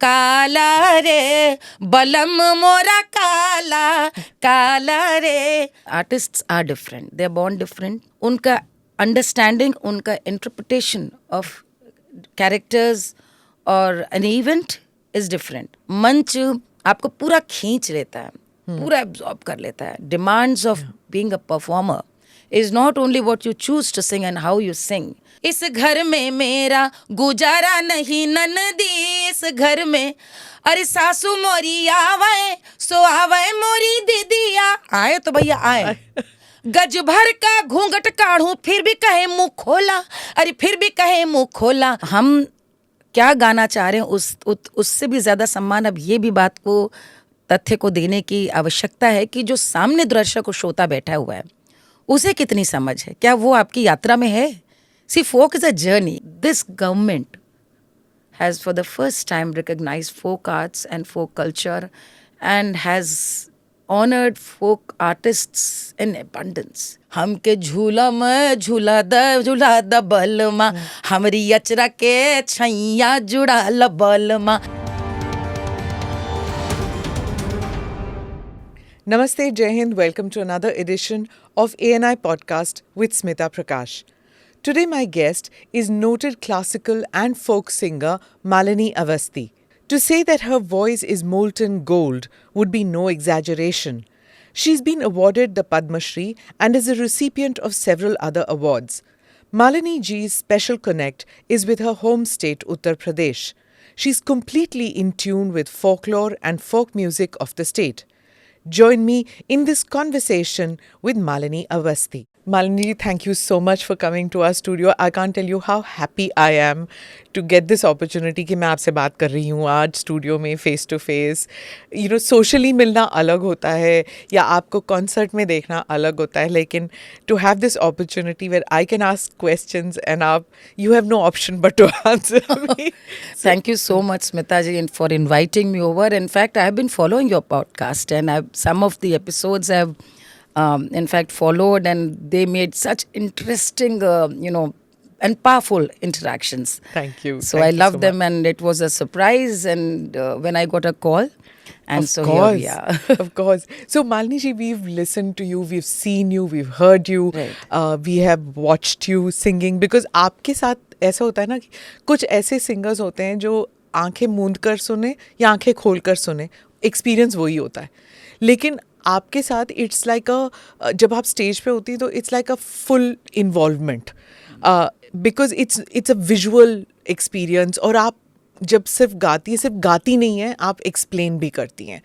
काला रे बलम मोरा काला काला रे. Artists are different. They are born different. उनका understanding, उनका interpretation of characters or an event is different. मंच आपको पूरा खींच लेता है, पूरा absorb कर लेता है. Demands of being a performer is not only what you choose to sing and how you sing. इस घर में मेरा गुजारा नहीं ननदी, इस घर में अरे सासू मोरी आवे सो आवे मोरी दीदिया. आए तो भैया आए. गज भर का घूंघट काढ़ूं फिर भी कहे मुंह खोला, अरे फिर भी कहे मुंह खोला. हम क्या गाना चाह रहे हैं उससे भी ज्यादा सम्मान अब ये भी बात को तथ्य को देने की आवश्यकता है कि जो सामने दर्शक और श्रोता बैठा हुआ है उसे कितनी समझ है, क्या वो आपकी यात्रा में है. See, folk is a journey. This government has for the first time recognized folk arts and folk culture and has honored folk artists in abundance. हमके झूला में झूला द बलमा, हमरी अचरा के छैया जुड़ा ल बलमा. Namaste, Jai Hind. Welcome to another edition of ANI Podcast with Smita Prakash. Today my guest is noted classical and folk singer Malini Awasthi. To say that her voice is molten gold would be no exaggeration. She's been awarded the Padma Shri and is a recipient of several other awards. Malini Ji's special connect is with her home state Uttar Pradesh. She's completely in tune with folklore and folk music of the state. Join me in this conversation with Malini Awasthi. Malini, thank you so much for coming to our studio. I can't tell you how happy I am to get this opportunity कि मैं आपसे बात कर रही हूँ आज studio में face to face. You know, socially मिलना अलग होता है या आपको कॉन्सर्ट में देखना अलग होता है, लेकिन to have this opportunity where I can ask questions and you have no option but to answer me. Thank you so much, Smita ji, for inviting me over. In fact, I have been following your podcast and some of the episodes I have in fact followed, and they made such interesting and powerful interactions. Thank you. So Thank I you loved so them much. and it was a surprise, and when I got a call, and of so course, here we are. Of course. So Malini ji, we've listened to you, we've seen you, we've heard you, Right. We have watched you singing, because आपके साथ ऐसा होता है ना कि कुछ ऐसे singers होते हैं जो आंखें मूंद कर सुने या आंखें खोल कर सुने, एक्सपीरियंस वही होता है. लेकिन आपके साथ इट्स लाइक जब आप स्टेज पे होती हैं तो it's like a full involvement, because it's a visual experience. और आप जब सिर्फ गाती नहीं हैं, आप एक्सप्लेन भी करती हैं.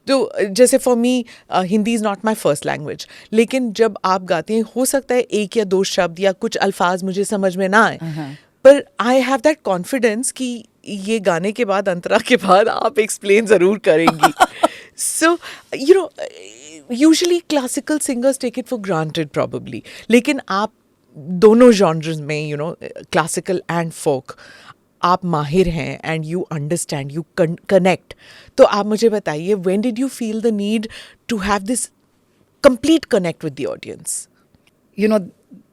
तो जैसे for me Hindi is not my first language, लेकिन जब आप गाती हैं हो सकता है एक या दो शब्द या कुछ अल्फाज मुझे समझ में ना आए, पर आई हैव दैट कॉन्फिडेंस कि ये गाने के बाद, अंतरा के बाद आप एक्सप्लेन ज़रूर करेंगी. So, you know, usually classical singers take it for granted probably. लेकिन आप दोनों genres में, you know, classical and folk, आप माहिर हैं and you understand, you connect. तो आप मुझे बताइए, when did you feel the need to have this complete connect with the audience? You know,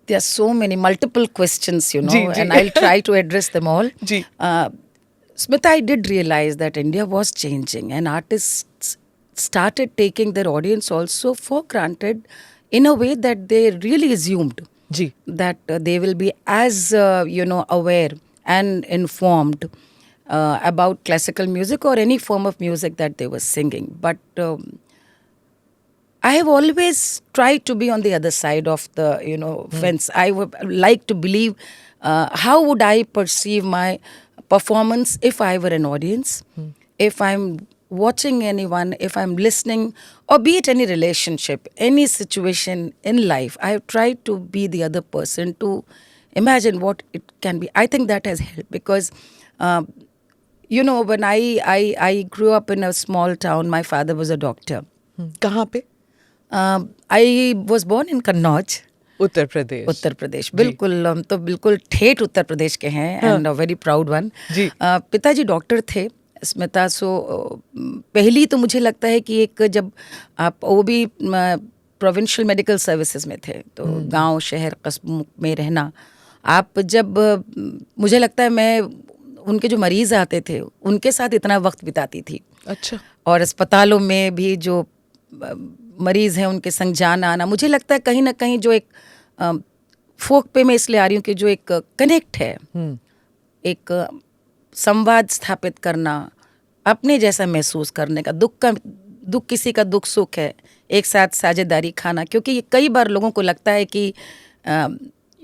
there are so many multiple questions, you know, ji. and I'll try to address them all. Ji. Smita, I did realize that India was changing and artists started taking their audience also for granted in a way that they really assumed ji. that they will be as, aware and informed about classical music or any form of music that they were singing. But I have always tried to be on the other side of the, fence. I would like to believe, how would I perceive my performance if I were an audience, if I'm watching anyone, if I'm listening, or be it any relationship, any situation in life, I have tried to be the other person to imagine what it can be. I think that has helped because, when I grew up in a small town, my father was a doctor. कहाँ पे? I was born in Kannauj. Uttar Pradesh. बिल्कुल, हम तो बिल्कुल ठेठ उत्तर प्रदेश के हैं and a very proud one. पिताजी डॉक्टर थे. स्मिता, सो पहली तो मुझे लगता है कि एक जब आप वो भी प्रोविंशियल मेडिकल सर्विसेज में थे, तो गांव शहर कस्बों में रहना, आप जब मुझे लगता है मैं उनके जो मरीज आते थे उनके साथ इतना वक्त बिताती थी। अच्छा। और अस्पतालों में भी जो मरीज हैं उनके संग जाना आना, मुझे लगता है कहीं ना कहीं जो एक फोक पे मैं इसलिए आ रही हूँ कि जो एक कनेक्ट है, एक संवाद स्थापित करना, अपने जैसा महसूस करने का, दुख किसी का दुख सुख है, एक साथ साझेदारी खाना। क्योंकि ये कई बार लोगों को लगता है कि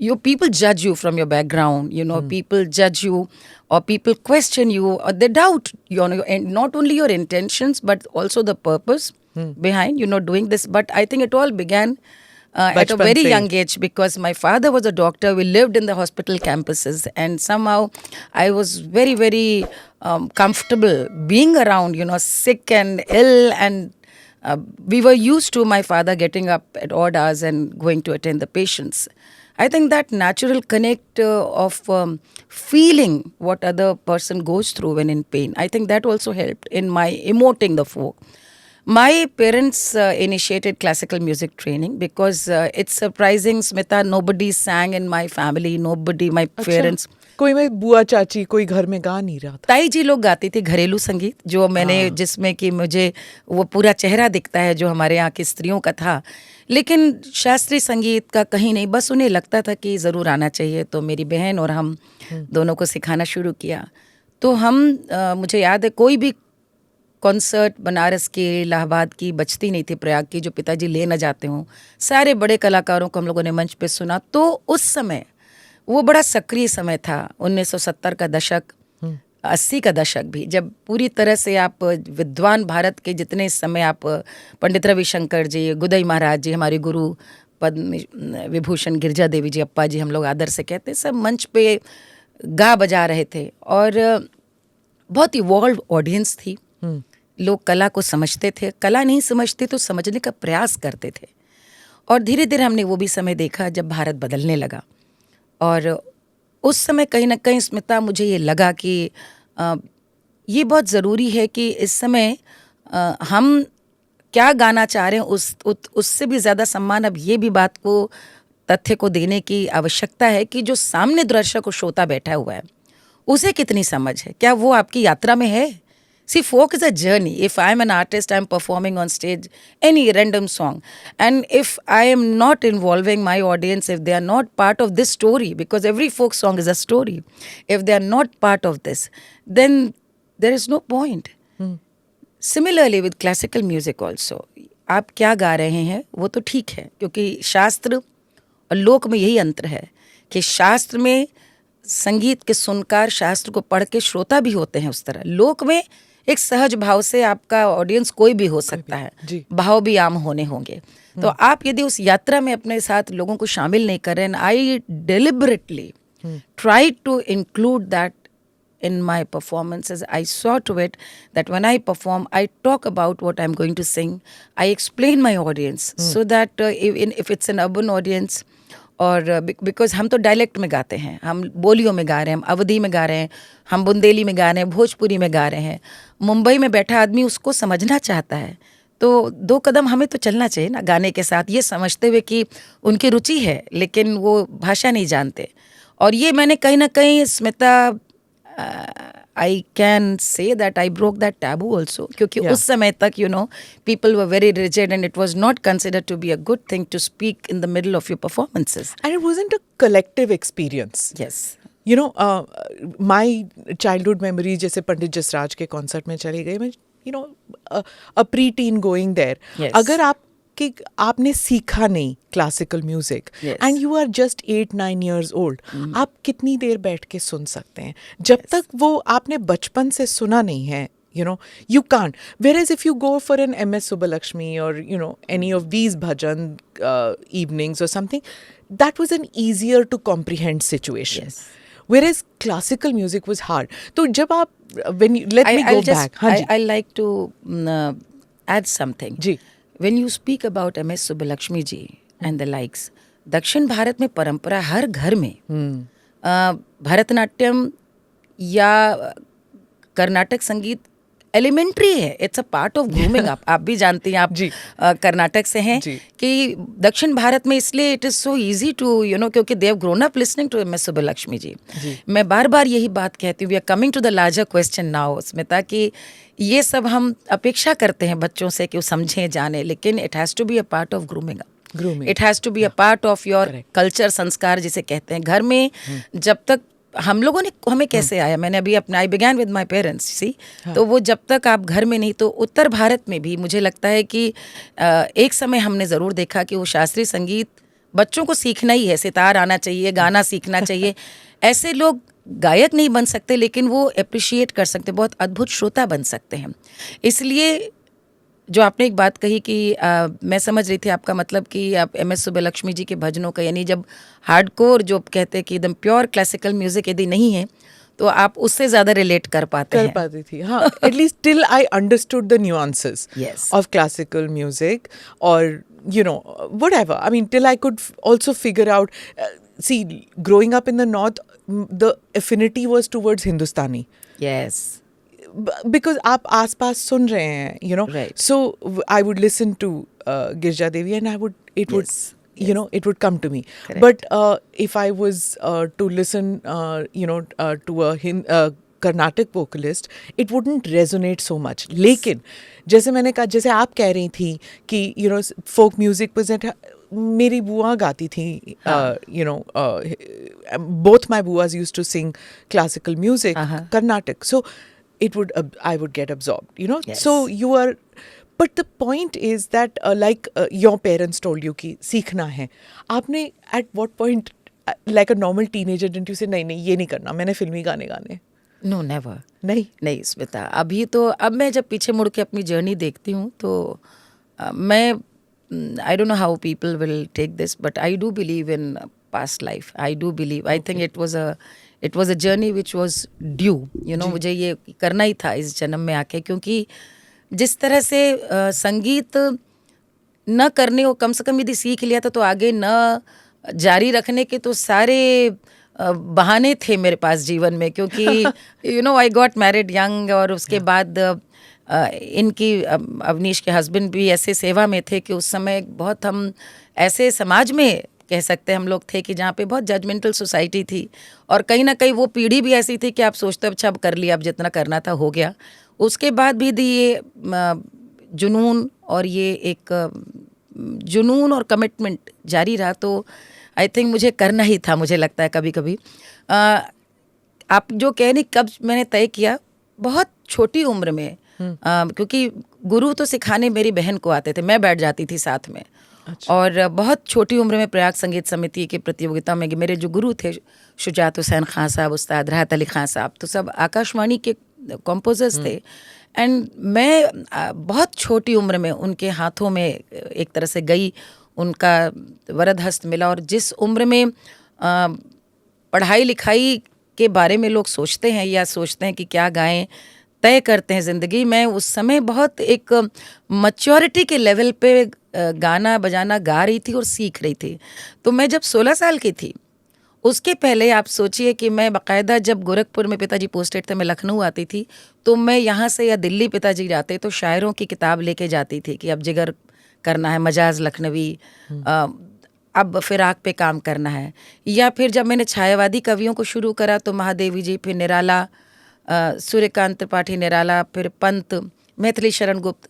you people judge you from your background, you know, people judge you or people question you or they doubt, you know, and not only your intentions but also the purpose behind, you know, doing this. But I think it all began at a very young age, because my father was a doctor. We lived in the hospital campuses, and somehow I was very, very comfortable being around, you know, sick and ill, and we were used to my father getting up at odd hours and going to attend the patients. I think that natural connect of feeling what other person goes through when in pain, I think that also helped in my emoting the folk. My parents initiated classical music training because it's surprising, Smita, nobody sang in my family, nobody, my parents. कोई मैं बुआ चाची कोई घर में गा नहीं रहा था। ताई जी लोग गाती थी घरेलू संगीत, जो मैंने जिसमें कि मुझे वो पूरा चेहरा दिखता है जो हमारे यहाँ की स्त्रियों का था। लेकिन शास्त्रीय संगीत का कहीं नहीं, बस उन्हें लगता था कि ज़रूर आना चाहिए, तो मेरी बहन और हम दोनों को सिखाना शुरू किया। तो हम मुझे याद है कोई भी कॉन्सर्ट बनारस की, इलाहाबाद की बचती नहीं थी, प्रयाग की, जो पिताजी ले न जाते हों। सारे बड़े कलाकारों को हम लोगों ने मंच पे सुना। तो उस समय वो बड़ा सक्रिय समय था, 1970 का दशक, 80 का दशक भी, जब पूरी तरह से आप विद्वान भारत के जितने इस समय आप पंडित रविशंकर जी, गुदई महाराज जी, हमारे गुरु पद्म विभूषण गिरजा देवी जी, अप्पा जी हम लोग आदर से कहते, सब मंच पे गा बजा रहे थे। और बहुत इवॉल्व ऑडियंस थी, लोग कला को समझते थे, कला नहीं समझते तो समझने का प्रयास करते थे। और धीरे धीरे हमने वो भी समय देखा जब भारत बदलने लगा। और उस समय कहीं ना कहीं, स्मिता, मुझे ये लगा कि ये बहुत ज़रूरी है कि इस समय हम क्या गाना चाह रहे हैं उससे भी ज़्यादा सम्मान अब ये भी बात को, तथ्य को देने की आवश्यकता है कि जो सामने दर्शक और श्रोता बैठा हुआ है उसे कितनी समझ है, क्या वो आपकी यात्रा में है। See, folk is a journey. If I'm an artist, I'm performing on stage any random song. And if I am not involving my audience, if they are not part of this story, because every folk song is a story, if they are not part of this, then there is no point. Similarly with classical music also, आप क्या गा रहे हैं वो तो ठीक है, क्योंकि शास्त्र और लोक में यही अंतर है कि शास्त्र में संगीत के सुनकार, शास्त्र को पढ़ के श्रोता भी होते हैं उस तरह। लोक में एक सहज भाव से आपका ऑडियंस कोई भी हो सकता है, भाव भी आम होने होंगे। तो आप यदि उस यात्रा में अपने साथ लोगों को शामिल नहीं कर रहे हैं, I deliberately try to include that in my performances. I saw to it that when I perform, I talk about what I'm going to sing. I explain my audience so that if it's an urban audience, और because हम तो dialect में गाते हैं, हम बोलियों में गा रहे हैं, हम अवधी में गा रहे हैं, हम बुंदेली में गा रहे हैं, भोजपुरी में गा रहे हैं। मुंबई में बैठा आदमी उसको समझना चाहता है, तो 2 कदम हमें तो चलना चाहिए ना गाने के साथ, ये समझते हुए कि उनकी रुचि है लेकिन वो भाषा नहीं जानते। और ये मैंने कहीं ना कहीं, Smita, I can say that I broke that taboo also, क्योंकि उस समय तक, you know, people were very rigid and it was not considered to be a good thing to speak in the middle of your performances. And it wasn't a collective experience. Yes. You know, my childhood memories, जैसे पंडित जसराज के concert में चली गई मैं, you know, a pre-teen going there. Yes. अगर आपने सीखा नहीं classical music and you are just 8-9 years old, आप कितनी देर बैठ के सुन सकते हैं जब तक वो आपने बचपन से सुना नहीं है, you know, you can't. Whereas if you go for an MS Subbalakshmi or, you know, any of these bhajan evenings or something, that was an easier to comprehend situation. Yes. Whereas classical music was hard. So जब आप, when you, let me go back. I like to add something. Ji. When you speak about MS Subbalakshmi ji and the likes, दक्षिण भारत में परंपरा हर घर में भरतनाट्यम या कर्नाटक संगीत एलिमेंट्री है, it's a part of grooming. आप भी जानती हैं, आप जी. कर्नाटक से हैं, जी. कि दक्षिण भारत में इसलिए it is so easy to क्योंकि they have grown up listening to M S Subbulakshmi ji. मैं बार बार यही बात कहती हूँ, we are coming to the larger question now Smita, कि ये सब हम अपेक्षा करते हैं बच्चों से कि वो समझें जाने, लेकिन it has to be a part of grooming. It has to be a part of your culture, संस्कार जिसे कहते हैं. घर में जब तक हम लोगों ने, हमें कैसे आया, मैंने अभी अपना, I began with my parents see, तो वो जब तक आप घर में नहीं, तो उत्तर भारत में भी मुझे लगता है कि एक समय हमने ज़रूर देखा कि वो शास्त्रीय संगीत बच्चों को सीखना ही है, सितार आना चाहिए, गाना सीखना चाहिए. ऐसे लोग गायक नहीं बन सकते, लेकिन वो अप्रिशिएट कर सकते, बहुत अद्भुत श्रोता बन सकते हैं. इसलिए जो आपने एक बात कही कि मैं समझ रही थी आपका मतलब कि आप एम एस सुब्बलक्ष्मी जी के भजनों का, यानी जब हार्डकोर जो कहते हैं कि एकदम प्योर क्लासिकल म्यूजिक यदि नहीं है, तो आप उससे ज़्यादा रिलेट कर पाती थी. हाँ, at least till I understood the nuances of classical music, और whatever. I mean, till I could also figure out, see, growing up in the north, the affinity was towards Hindustani. Yes. Because आप आस-पास सुन रहे हैं, Right. So I would listen to Girja Devi, and it would come to me. Correct. But if I was to listen, to a Carnatic vocalist, it wouldn't resonate so much. लेकिन जैसे मैंने कहा, जैसे आप कह रही थी कि folk music present, मेरी बुआ गाती थी, both my buas used to sing classical music, Carnatic. So I would get absorbed, Yes. So you are, but the point is that like your parents told you कि सीखना है, आपने at what point, like a normal teenager, didn't you say नहीं ये नहीं करना, मैंने फिल्मी गाने गाने? No, never. नहीं स्मिता, अभी तो, अब मैं जब पीछे मुड़ के अपनी जर्नी देखती हूँ, तो मैं, I don't know how people will take this, but I do believe in past life. I do believe, I think it was a journey which was due. मुझे ये करना ही था इस जन्म में आके, क्योंकि जिस तरह से संगीत न करने को, कम से कम यदि सीख लिया था, तो आगे न जारी रखने के तो सारे बहाने थे मेरे पास जीवन में, क्योंकि आई गॉट मैरिड यंग, और उसके बाद इनकी अवनीश के हस्बैंड भी ऐसे सेवा में थे कि उस समय बहुत हम ऐसे समाज में कह सकते हैं हम लोग थे कि जहाँ पे बहुत जजमेंटल सोसाइटी थी, और कहीं ना कहीं वो पीढ़ी भी ऐसी थी कि आप सोचते अच्छा अब कर लिया, अब जितना करना था हो गया. उसके बाद भी ये जुनून और ये एक जुनून और कमिटमेंट जारी रहा, तो आई थिंक मुझे करना ही था. मुझे लगता है कभी कभी आप जो कह रही, कब मैंने तय किया, बहुत छोटी उम्र में, क्योंकि गुरु तो सिखाने मेरी बहन को आते थे, मैं बैठ जाती थी साथ में. अच्छा. और बहुत छोटी उम्र में प्रयाग संगीत समिति की प्रतियोगिता में मेरे जो गुरु थे, शुजात हुसैन खान साहब, उस्ताद राहत अली खान साहब, तो सब आकाशवाणी के कंपोजर्स थे. एंड मैं बहुत छोटी उम्र में उनके हाथों में एक तरह से गई, उनका वरद हस्त मिला. और जिस उम्र में पढ़ाई लिखाई के बारे में लोग सोचते हैं या सोचते हैं कि क्या गाएं, तय करते हैं ज़िंदगी में, उस समय बहुत एक मैच्योरिटी के लेवल पे गाना बजाना गा रही थी और सीख रही थी. तो मैं जब 16 साल की थी, उसके पहले आप सोचिए कि मैं बाकायदा, जब गोरखपुर में पिताजी पोस्टेड थे, मैं लखनऊ आती थी, तो मैं यहाँ से या दिल्ली पिताजी जाते तो शायरों की किताब लेके जाती थी कि अब जिगर करना है, मजाज लखनवी, अब फिराक पे काम करना है. या फिर जब मैंने छायावादी कवियों को शुरू करा, तो महादेवी जी, फिर निराला, सूर्यकांत त्रिपाठी निराला, फिर पंत, मैथिली शरण गुप्त,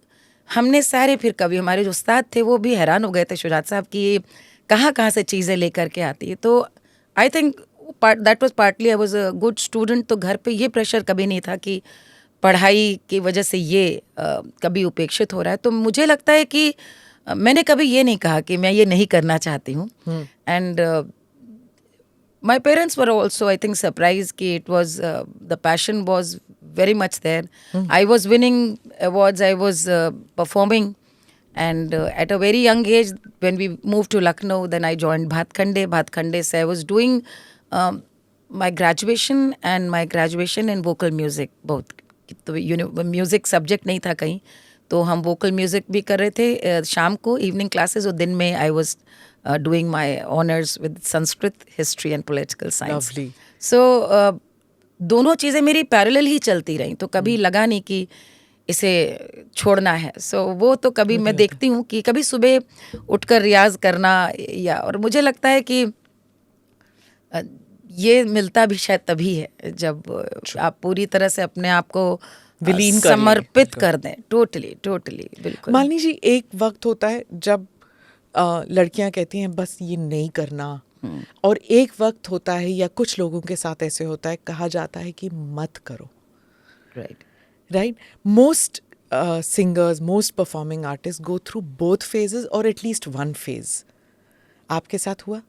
हमने सारे फिर कवि, हमारे जो उस्ताद थे वो भी हैरान हो गए थे शुजात साहब कि ये कहाँ से चीज़ें लेकर के आती है. तो I think that was partly I was a good student. तो घर पे ये प्रेशर कभी नहीं था कि पढ़ाई की वजह से ये कभी उपेक्षित हो रहा है. तो मुझे लगता है कि मैंने कभी ये नहीं कहा कि मैं ये नहीं करना चाहती हूँ. And my parents were also, I think, surprised कि it was, the passion was very much there. I was winning awards, I was performing, and at a very young age, when we moved to Lucknow, then I joined Bhatkhande se I was doing my graduation and my graduation in vocal music both. तो music subject नहीं था कहीं, तो हम vocal music भी कर रहे थे शाम को इवनिंग क्लासेस, और दिन में I was doing my honors with Sanskrit, history and political science. Lovely. So दोनों चीज़ें मेरी पैरेलल ही चलती रहीं, तो कभी लगा नहीं कि इसे छोड़ना है। सो वो तो कभी मैं देखती हूँ कि कभी सुबह उठकर रियाज करना, या और मुझे लगता है कि ये मिलता भी शायद तभी है जब आप पूरी तरह से अपने आप को विलीन कर लें। समर्पित कर दें। टोटली टोटली, बिल्कुल। मालिनी जी, एक वक्त होता है जब लड़कियां कहती हैं बस ये नहीं करना, और एक वक्त होता है या कुछ लोगों के साथ ऐसे होता है, कहा जाता है कि मत करो। Right. Right, most singers, most performing artist go through both phases और एटलीस्ट वन फेज। आपके साथ हुआ?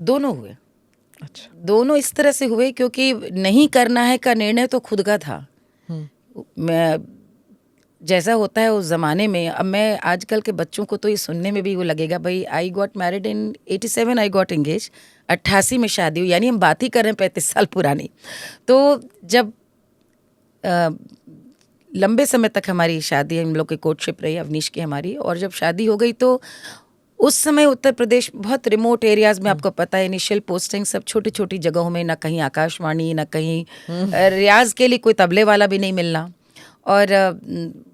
दोनों हुए। अच्छा। दोनों इस तरह से हुए क्योंकि नहीं करना है का निर्णय तो खुद का था। मैं जैसा होता है उस ज़माने में, अब मैं आजकल के बच्चों को तो ये सुनने में भी वो लगेगा, भाई I got married in 87, I got engage 88 में शादी हुई, यानी हम बात ही कर रहे हैं 35 साल पुरानी। तो जब लंबे समय तक हमारी शादी, हम लोग की कोर्टशिप रही अवनीश की हमारी, और जब शादी हो गई तो उस समय उत्तर प्रदेश बहुत रिमोट एरियाज में, आपको पता है इनिशियल पोस्टिंग सब छोटी छोटी जगहों में, ना कहीं आकाशवाणी, ना कहीं रियाज के लिए कोई तबले वाला भी नहीं मिलना। और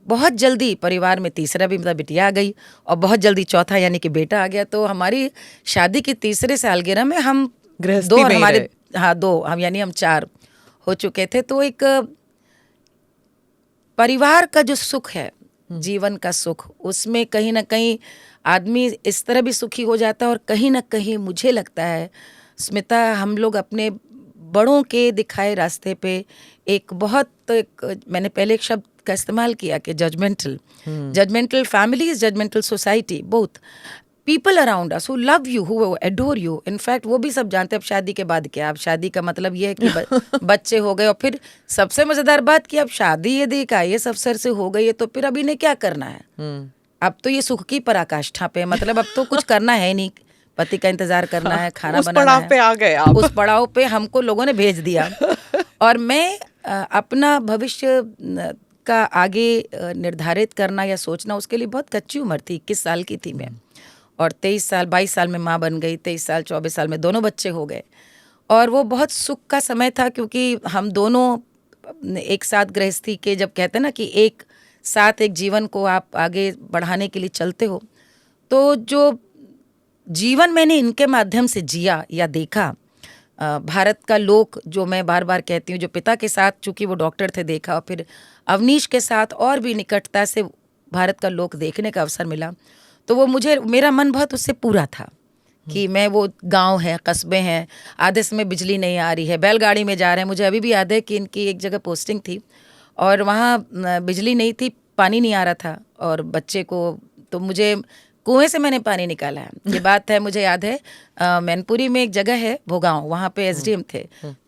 बहुत जल्दी परिवार में तीसरा भी, मतलब बिटिया आ गई, और बहुत जल्दी चौथा यानी कि बेटा आ गया। तो हमारी शादी की तीसरे सालगिरह में हम गृहस्थी दो, और में ही हमारे रहे। हाँ दो, हम यानी हम 4 हो चुके थे। तो एक परिवार का जो सुख है, जीवन का सुख, उसमें कहीं ना कहीं आदमी इस तरह भी सुखी हो जाता है। और कहीं ना कहीं मुझे लगता है स्मिता, हम लोग अपने बड़ों के दिखाए रास्ते पे एक बहुत, मैंने पहले एक शब्द का इस्तेमाल किया कि judgmental families, judgmental society, both people around us who love you, who adore you. In fact वो भी सब जानते हैं अब शादी के बाद क्या। अब शादी का मतलब ये है कि बच्चे हो गए, और फिर सबसे मजेदार बात कि अब शादी यदि एक IAS अफसर से हो गई है तो फिर अब इन्हें क्या करना है। अब तो ये सुख की पराकाष्ठा पे, मतलब अब तो कुछ करना है नहीं, पति का इंतजार करना है, खाना उस बनाना पड़ाव है। पे आ गए आप। उस पड़ाव पे हमको लोगों ने भेज दिया। और मैं अपना भविष्य का आगे निर्धारित करना या सोचना, उसके लिए बहुत कच्ची उम्र थी, 21 साल की थी मैं, और 22 साल में माँ बन गई, 23 साल 24 साल में दोनों बच्चे हो गए। और वो बहुत सुख का समय था क्योंकि हम दोनों एक साथ गृहस्थी के, जब कहते हैं ना कि एक साथ एक जीवन को आप आगे बढ़ाने के लिए चलते हो, तो जो जीवन मैंने इनके माध्यम से जिया या देखा, भारत का लोक, जो मैं बार बार कहती हूँ, जो पिता के साथ चूंकि वो डॉक्टर थे देखा, और फिर अवनीश के साथ और भी निकटता से भारत का लोक देखने का अवसर मिला, तो वो मुझे, मेरा मन बहुत उससे पूरा था कि मैं, वो गांव है, कस्बे हैं, आधे समय बिजली नहीं आ रही है, बैलगाड़ी में जा रहे हैं। मुझे अभी भी याद है कि इनकी एक जगह पोस्टिंग थी और वहाँ बिजली नहीं थी, पानी नहीं आ रहा था, और बच्चे को, तो मुझे कुएं से मैंने पानी निकाला है। ये बात है, मुझे याद है, मैनपुरी में एक जगह है भोगांव, वहाँ पे SDM थे,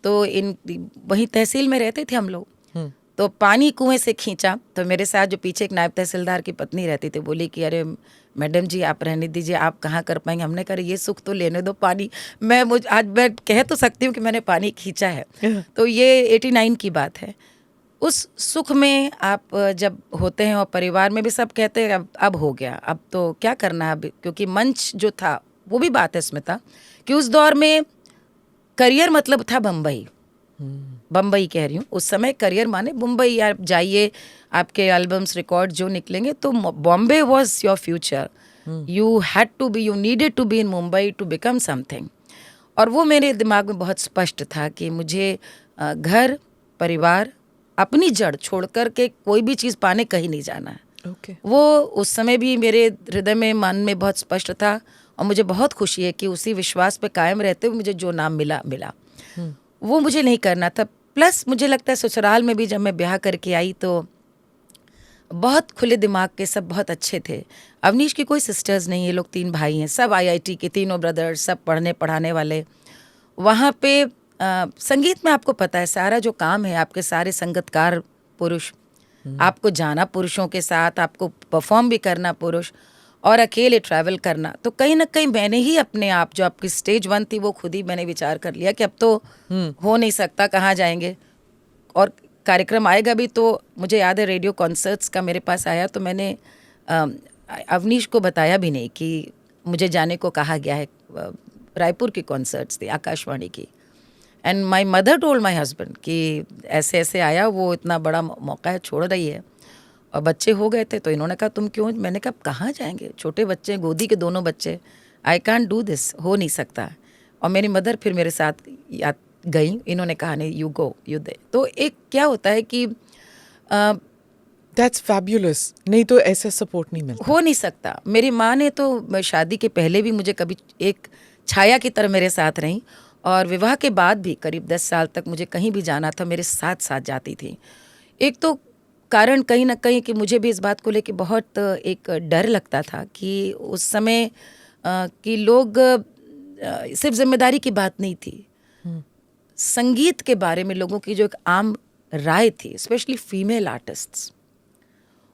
तो इन वहीं तहसील में रहते थे हम लोग। तो पानी कुएं से खींचा, तो मेरे साथ जो पीछे एक नायब तहसीलदार की पत्नी रहती थी, बोली कि अरे मैडम जी आप रहने दीजिए, आप कहाँ कर पाएंगे। हमने कहा ये सुख तो लेने दो, पानी आज मैं कह तो सकती हूँ कि मैंने पानी खींचा है। तो ये 89 की बात है। उस सुख में आप जब होते हैं, और परिवार में भी सब कहते हैं अब हो गया, अब तो क्या करना है अब, क्योंकि मंच जो था, वो भी बात है स्मिता कि उस दौर में करियर मतलब था बम्बई। बम्बई कह रही हूँ, उस समय करियर माने मुंबई, आप जाइए, आपके एल्बम्स रिकॉर्ड जो निकलेंगे, तो Bombay was your future. You had to be, you needed to be in Mumbai to become something. और वो मेरे दिमाग में बहुत स्पष्ट था कि मुझे घर, परिवार, अपनी जड़ छोड़ कर के कोई भी चीज़ पाने कहीं नहीं जाना है। वो उस समय भी मेरे हृदय में, मन में बहुत स्पष्ट था, और मुझे बहुत खुशी है कि उसी विश्वास पे कायम रहते हुए मुझे जो नाम मिला वो मुझे नहीं करना था। प्लस मुझे लगता है ससुराल में भी जब मैं ब्याह करके आई तो बहुत खुले दिमाग के, सब बहुत अच्छे थे। अवनीश की कोई सिस्टर्स नहीं, ये लोग 3 भाई हैं, सब IIT के, तीनों ब्रदर्स, सब पढ़ने पढ़ाने वाले। वहाँ पे संगीत में आपको पता है सारा जो काम है, आपके सारे संगीतकार पुरुष, आपको जाना पुरुषों के साथ, आपको परफॉर्म भी करना पुरुष, और अकेले ट्रैवल करना। तो कहीं ना कहीं मैंने ही अपने आप, जो आपकी स्टेज 1 थी, वो खुद ही मैंने विचार कर लिया कि अब तो हो नहीं सकता, कहाँ जाएंगे, और कार्यक्रम आएगा भी। तो मुझे याद है रेडियो कॉन्सर्ट्स का मेरे पास आया, तो मैंने अवनीश को बताया भी नहीं कि मुझे जाने को कहा गया है। रायपुर की कॉन्सर्ट्स थी, आकाशवाणी की। And my mother told my husband कि ऐसे ऐसे आया, वो इतना बड़ा मौका है, छोड़ रही है। और बच्चे हो गए थे तो इन्होंने कहा तुम क्यों? मैंने कहा कहाँ जाएंगे, छोटे बच्चे, गोदी के दोनों बच्चे, आई कांट डू दिस, हो नहीं सकता। और मेरी मदर फिर मेरे साथ गई, इन्होंने कहा नहीं यू गो यू दे। तो एक क्या होता है कि दैट्स फैब्युलस, नहीं तो ऐसा सपोर्ट नहीं मिलता, हो नहीं सकता। मेरी माँ ने तो शादी के पहले भी मुझे कभी एक छाया की तरह मेरे साथ रही, और विवाह के बाद भी करीब 10 साल तक मुझे कहीं भी जाना था मेरे साथ साथ जाती थी। एक तो कारण कहीं ना कहीं कि मुझे भी इस बात को लेके बहुत एक डर लगता था कि उस समय कि लोग सिर्फ जिम्मेदारी की बात नहीं थी, संगीत के बारे में लोगों की जो एक आम राय थी, स्पेशली फीमेल आर्टिस्ट्स,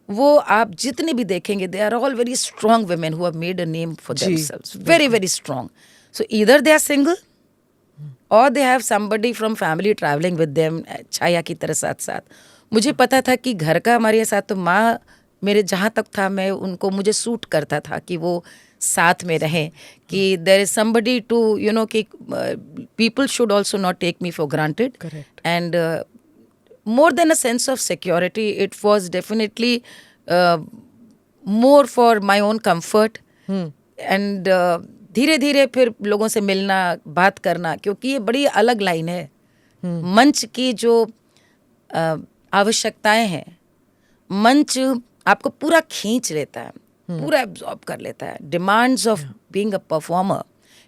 वो आप जितने भी देखेंगे they are all very strong women who have made a name for themselves, very very strong. So either they are single और they have somebody from family travelling with them, छाया की तरह साथ साथ। मुझे पता था कि घर का हमारे साथ, तो माँ मेरे जहाँ तक था मैं उनको, मुझे सूट करता था कि वो साथ में रहें, कि there is somebody to you know कि people should also not take me for granted. And more than a sense of security, it was definitely more for my own comfort. And धीरे धीरे फिर लोगों से मिलना, बात करना, क्योंकि ये बड़ी अलग लाइन है। मंच की जो आवश्यकताएं हैं, मंच आपको पूरा खींच लेता है, पूरा एब्जॉर्ब कर लेता है। Demands of being a performer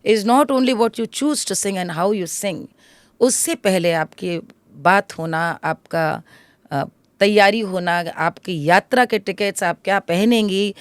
is not only what you choose to sing and how you sing, उससे पहले आपकी बात होना, आपका तैयारी होना, आपकी यात्रा के टिकट्स, आप क्या पहनेंगी,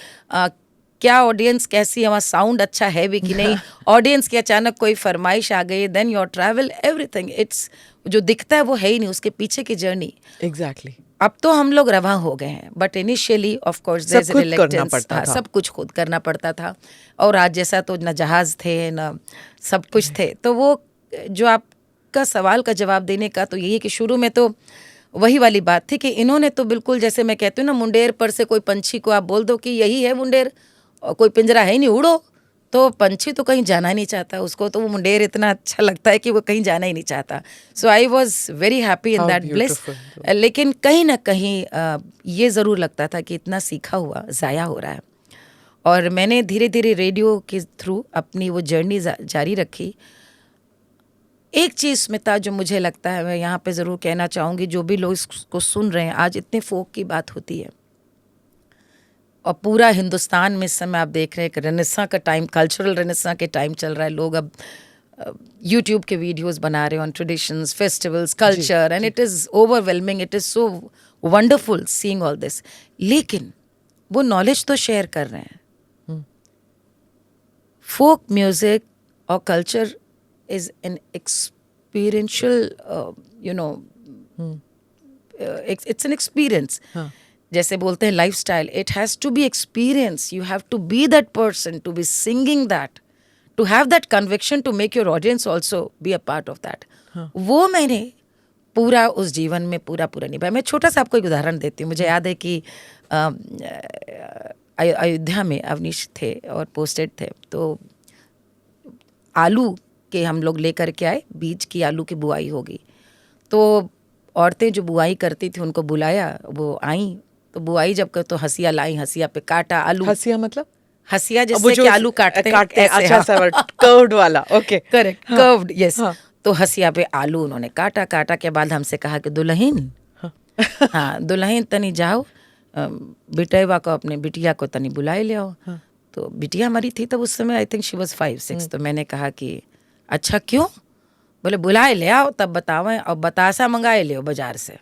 क्या ऑडियंस कैसी है, वहाँ साउंड अच्छा है भी कि नहीं, ऑडियंस की अचानक कोई फरमाइश आ गई, then your travel, everything. It's जो दिखता है वो है ही नहीं, उसके पीछे की जर्नी। एग्जैक्टली। अब तो हम लोग रवा हो गए हैं, बट इनिशियली ऑफ कोर्स सब कुछ करना पड़ता था, सब कुछ खुद करना पड़ता था। और आज जैसा तो न जहाज थे न सब कुछ थे। तो वो जो आपका सवाल का जवाब देने का तो यही है कि शुरू में तो वही वाली बात थी कि इन्होंने तो बिल्कुल, जैसे मैं कहती हूँ ना, मुंडेर पर से कोई पंछी को आप बोल दो कि यही है मुंडेर, और कोई पिंजरा है ही नहीं, उड़ो, तो पंछी तो कहीं जाना ही नहीं चाहता, उसको तो वो मुंडेर इतना अच्छा लगता है कि वो कहीं जाना ही नहीं चाहता। So I was very happy in that bliss. लेकिन कहीं ना कहीं ये ज़रूर लगता था कि इतना सीखा हुआ ज़ाया हो रहा है। और मैंने धीरे धीरे रेडियो के थ्रू अपनी वो जर्नी जारी रखी। एक चीज़ स्मिता जो मुझे लगता है, मैं यहाँ पे ज़रूर कहना चाहूँगी, जो भी लोग इसको सुन रहे हैं, आज इतने फोक की बात होती है और पूरा हिंदुस्तान में इस समय आप देख रहे हैं कि रेनेसां का टाइम, कल्चरल रेनेसां के टाइम चल रहा है। लोग अब यूट्यूब के वीडियोस बना रहे हैं on traditions, festivals, culture, and it is overwhelming, it is so wonderful seeing all this. लेकिन वो नॉलेज तो शेयर कर रहे हैं। फोक म्यूज़िक और culture is an experiential, it's an experience. जैसे बोलते हैं lifestyle, it has to be experience. You have to be that person, to be singing that, to have that conviction, to make your audience also be a part of that. वो मैंने पूरा उस जीवन में पूरा निभाया। मैं छोटा सा आपको एक उदाहरण देती हूँ। मुझे याद है कि अयोध्या में अवनीश थे और पोस्टेड थे, तो आलू के हम लोग लेकर के आए, बीज की आलू की बुआई होगी, तो औरतें जो बुआई करती थी उनको बुलाया, वो आई, तो बुआई जब कर तो हसिया लाई, हसिया पे काटा आलू। हसिया मतलब हसिया जिससे कि आलू काटते हैं, अच्छा सा कर्व्ड वाला, ओके, करेक्ट, कर्व्ड, यस। तो हसिया पे आलू उन्होंने काटा के बाद हमसे कहा कि दुल्हन, हाँ दुल्हन तनी जाओ बिटेवा को, अपने बिटिया को तनी बुलाए ले आओ। तो बिटिया हमारी थी तब उस समय, आई थिंक शी वाज 5-6। तो मैंने कहा कि अच्छा क्यों? बोले बुलाए ले आओ तब बतावें, और बतासा मंगाए ले आओ बाजार से।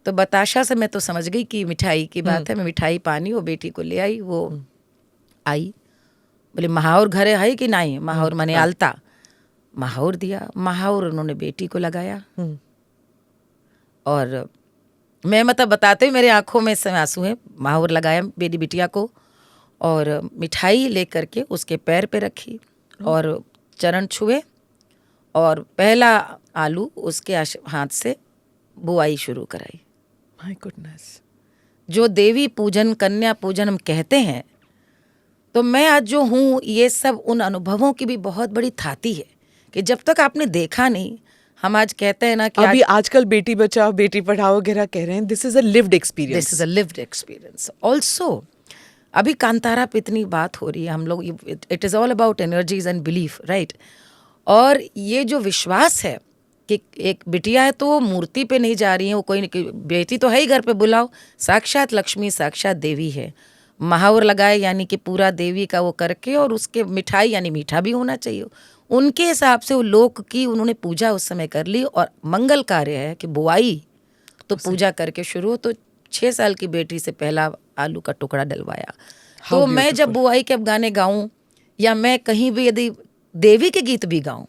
तो बताशा से मैं तो समझ गई कि मिठाई की बात है। मैं मिठाई पानी वो बेटी को ले आई, वो आई, बोले महावर घरे है कि नहीं? महावर माने आलता। महावर दिया, महावर उन्होंने बेटी को लगाया, और मैं मतलब बताते हुए मेरे आंखों में समय आंसू हैं। महावर लगाया बेटी बिटिया को, और मिठाई लेकर के उसके पैर पे रखी और चरण छुए, और पहला आलू उसके हाथ से बुआई शुरू कराई। माय गुडनेस, जो देवी पूजन, कन्या पूजन हम कहते हैं, तो मैं आज जो हूँ, ये सब उन अनुभवों की भी बहुत बड़ी थाती है कि जब तक आपने देखा नहीं, हम आज कहते हैं ना कि अभी आजकल बेटी बचाओ बेटी पढ़ाओ वगैरह कह रहे हैं, this is a lived experience. This is a lived experience also. अभी कांतारा पे इतनी बात हो रही है, हम लोग, it is all about energies and belief, right. और ये जो विश्वास है कि एक बिटिया है तो वो मूर्ति पे नहीं जा रही है, वो कोई बेटी तो है ही घर पे, बुलाओ, साक्षात लक्ष्मी साक्षात देवी है. महावर लगाए यानी कि पूरा देवी का वो करके, और उसके मिठाई यानी मीठा भी होना चाहिए. उनके हिसाब से वो लोक की उन्होंने पूजा उस समय कर ली. और मंगल कार्य है कि बुआई तो पूजा करके शुरू हो. तो 6 साल की बेटी से पहला आलू का टुकड़ा डलवाया. तो मैं जब बुआई के अब गाने गाऊं, या मैं कहीं भी यदि देवी के गीत भी गाऊं,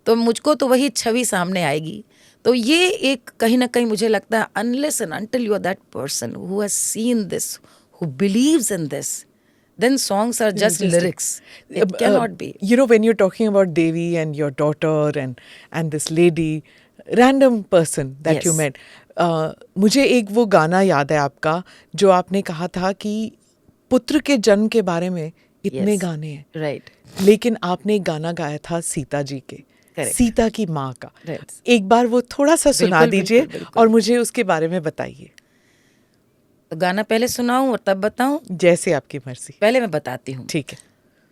तो मुझको तो वही छवि सामने आएगी. तो ये एक कहीं ना कहीं मुझे लगता है, unless and until you are that person who has seen this, who believes in this, then songs are just lyrics. It cannot be. You know, when you're talking about Devi and your daughter and this lady, random person that Yes. you met, मुझे एक वो गाना याद है आपका जो आपने कहा था कि पुत्र के जन्म के बारे में इतने Yes. गाने हैं, Right. लेकिन आपने एक गाना गाया था सीता जी के, Correct. सीता की माँ का. Right. एक बार वो थोड़ा सा सुना बिल्कुल, दीजिए बिल्कुल, बिल्कुल. और मुझे उसके बारे में बताइए. तो गाना पहले सुनाऊं और तब बताऊं? जैसे आपकी मर्जी. पहले मैं बताती हूँ. ठीक है.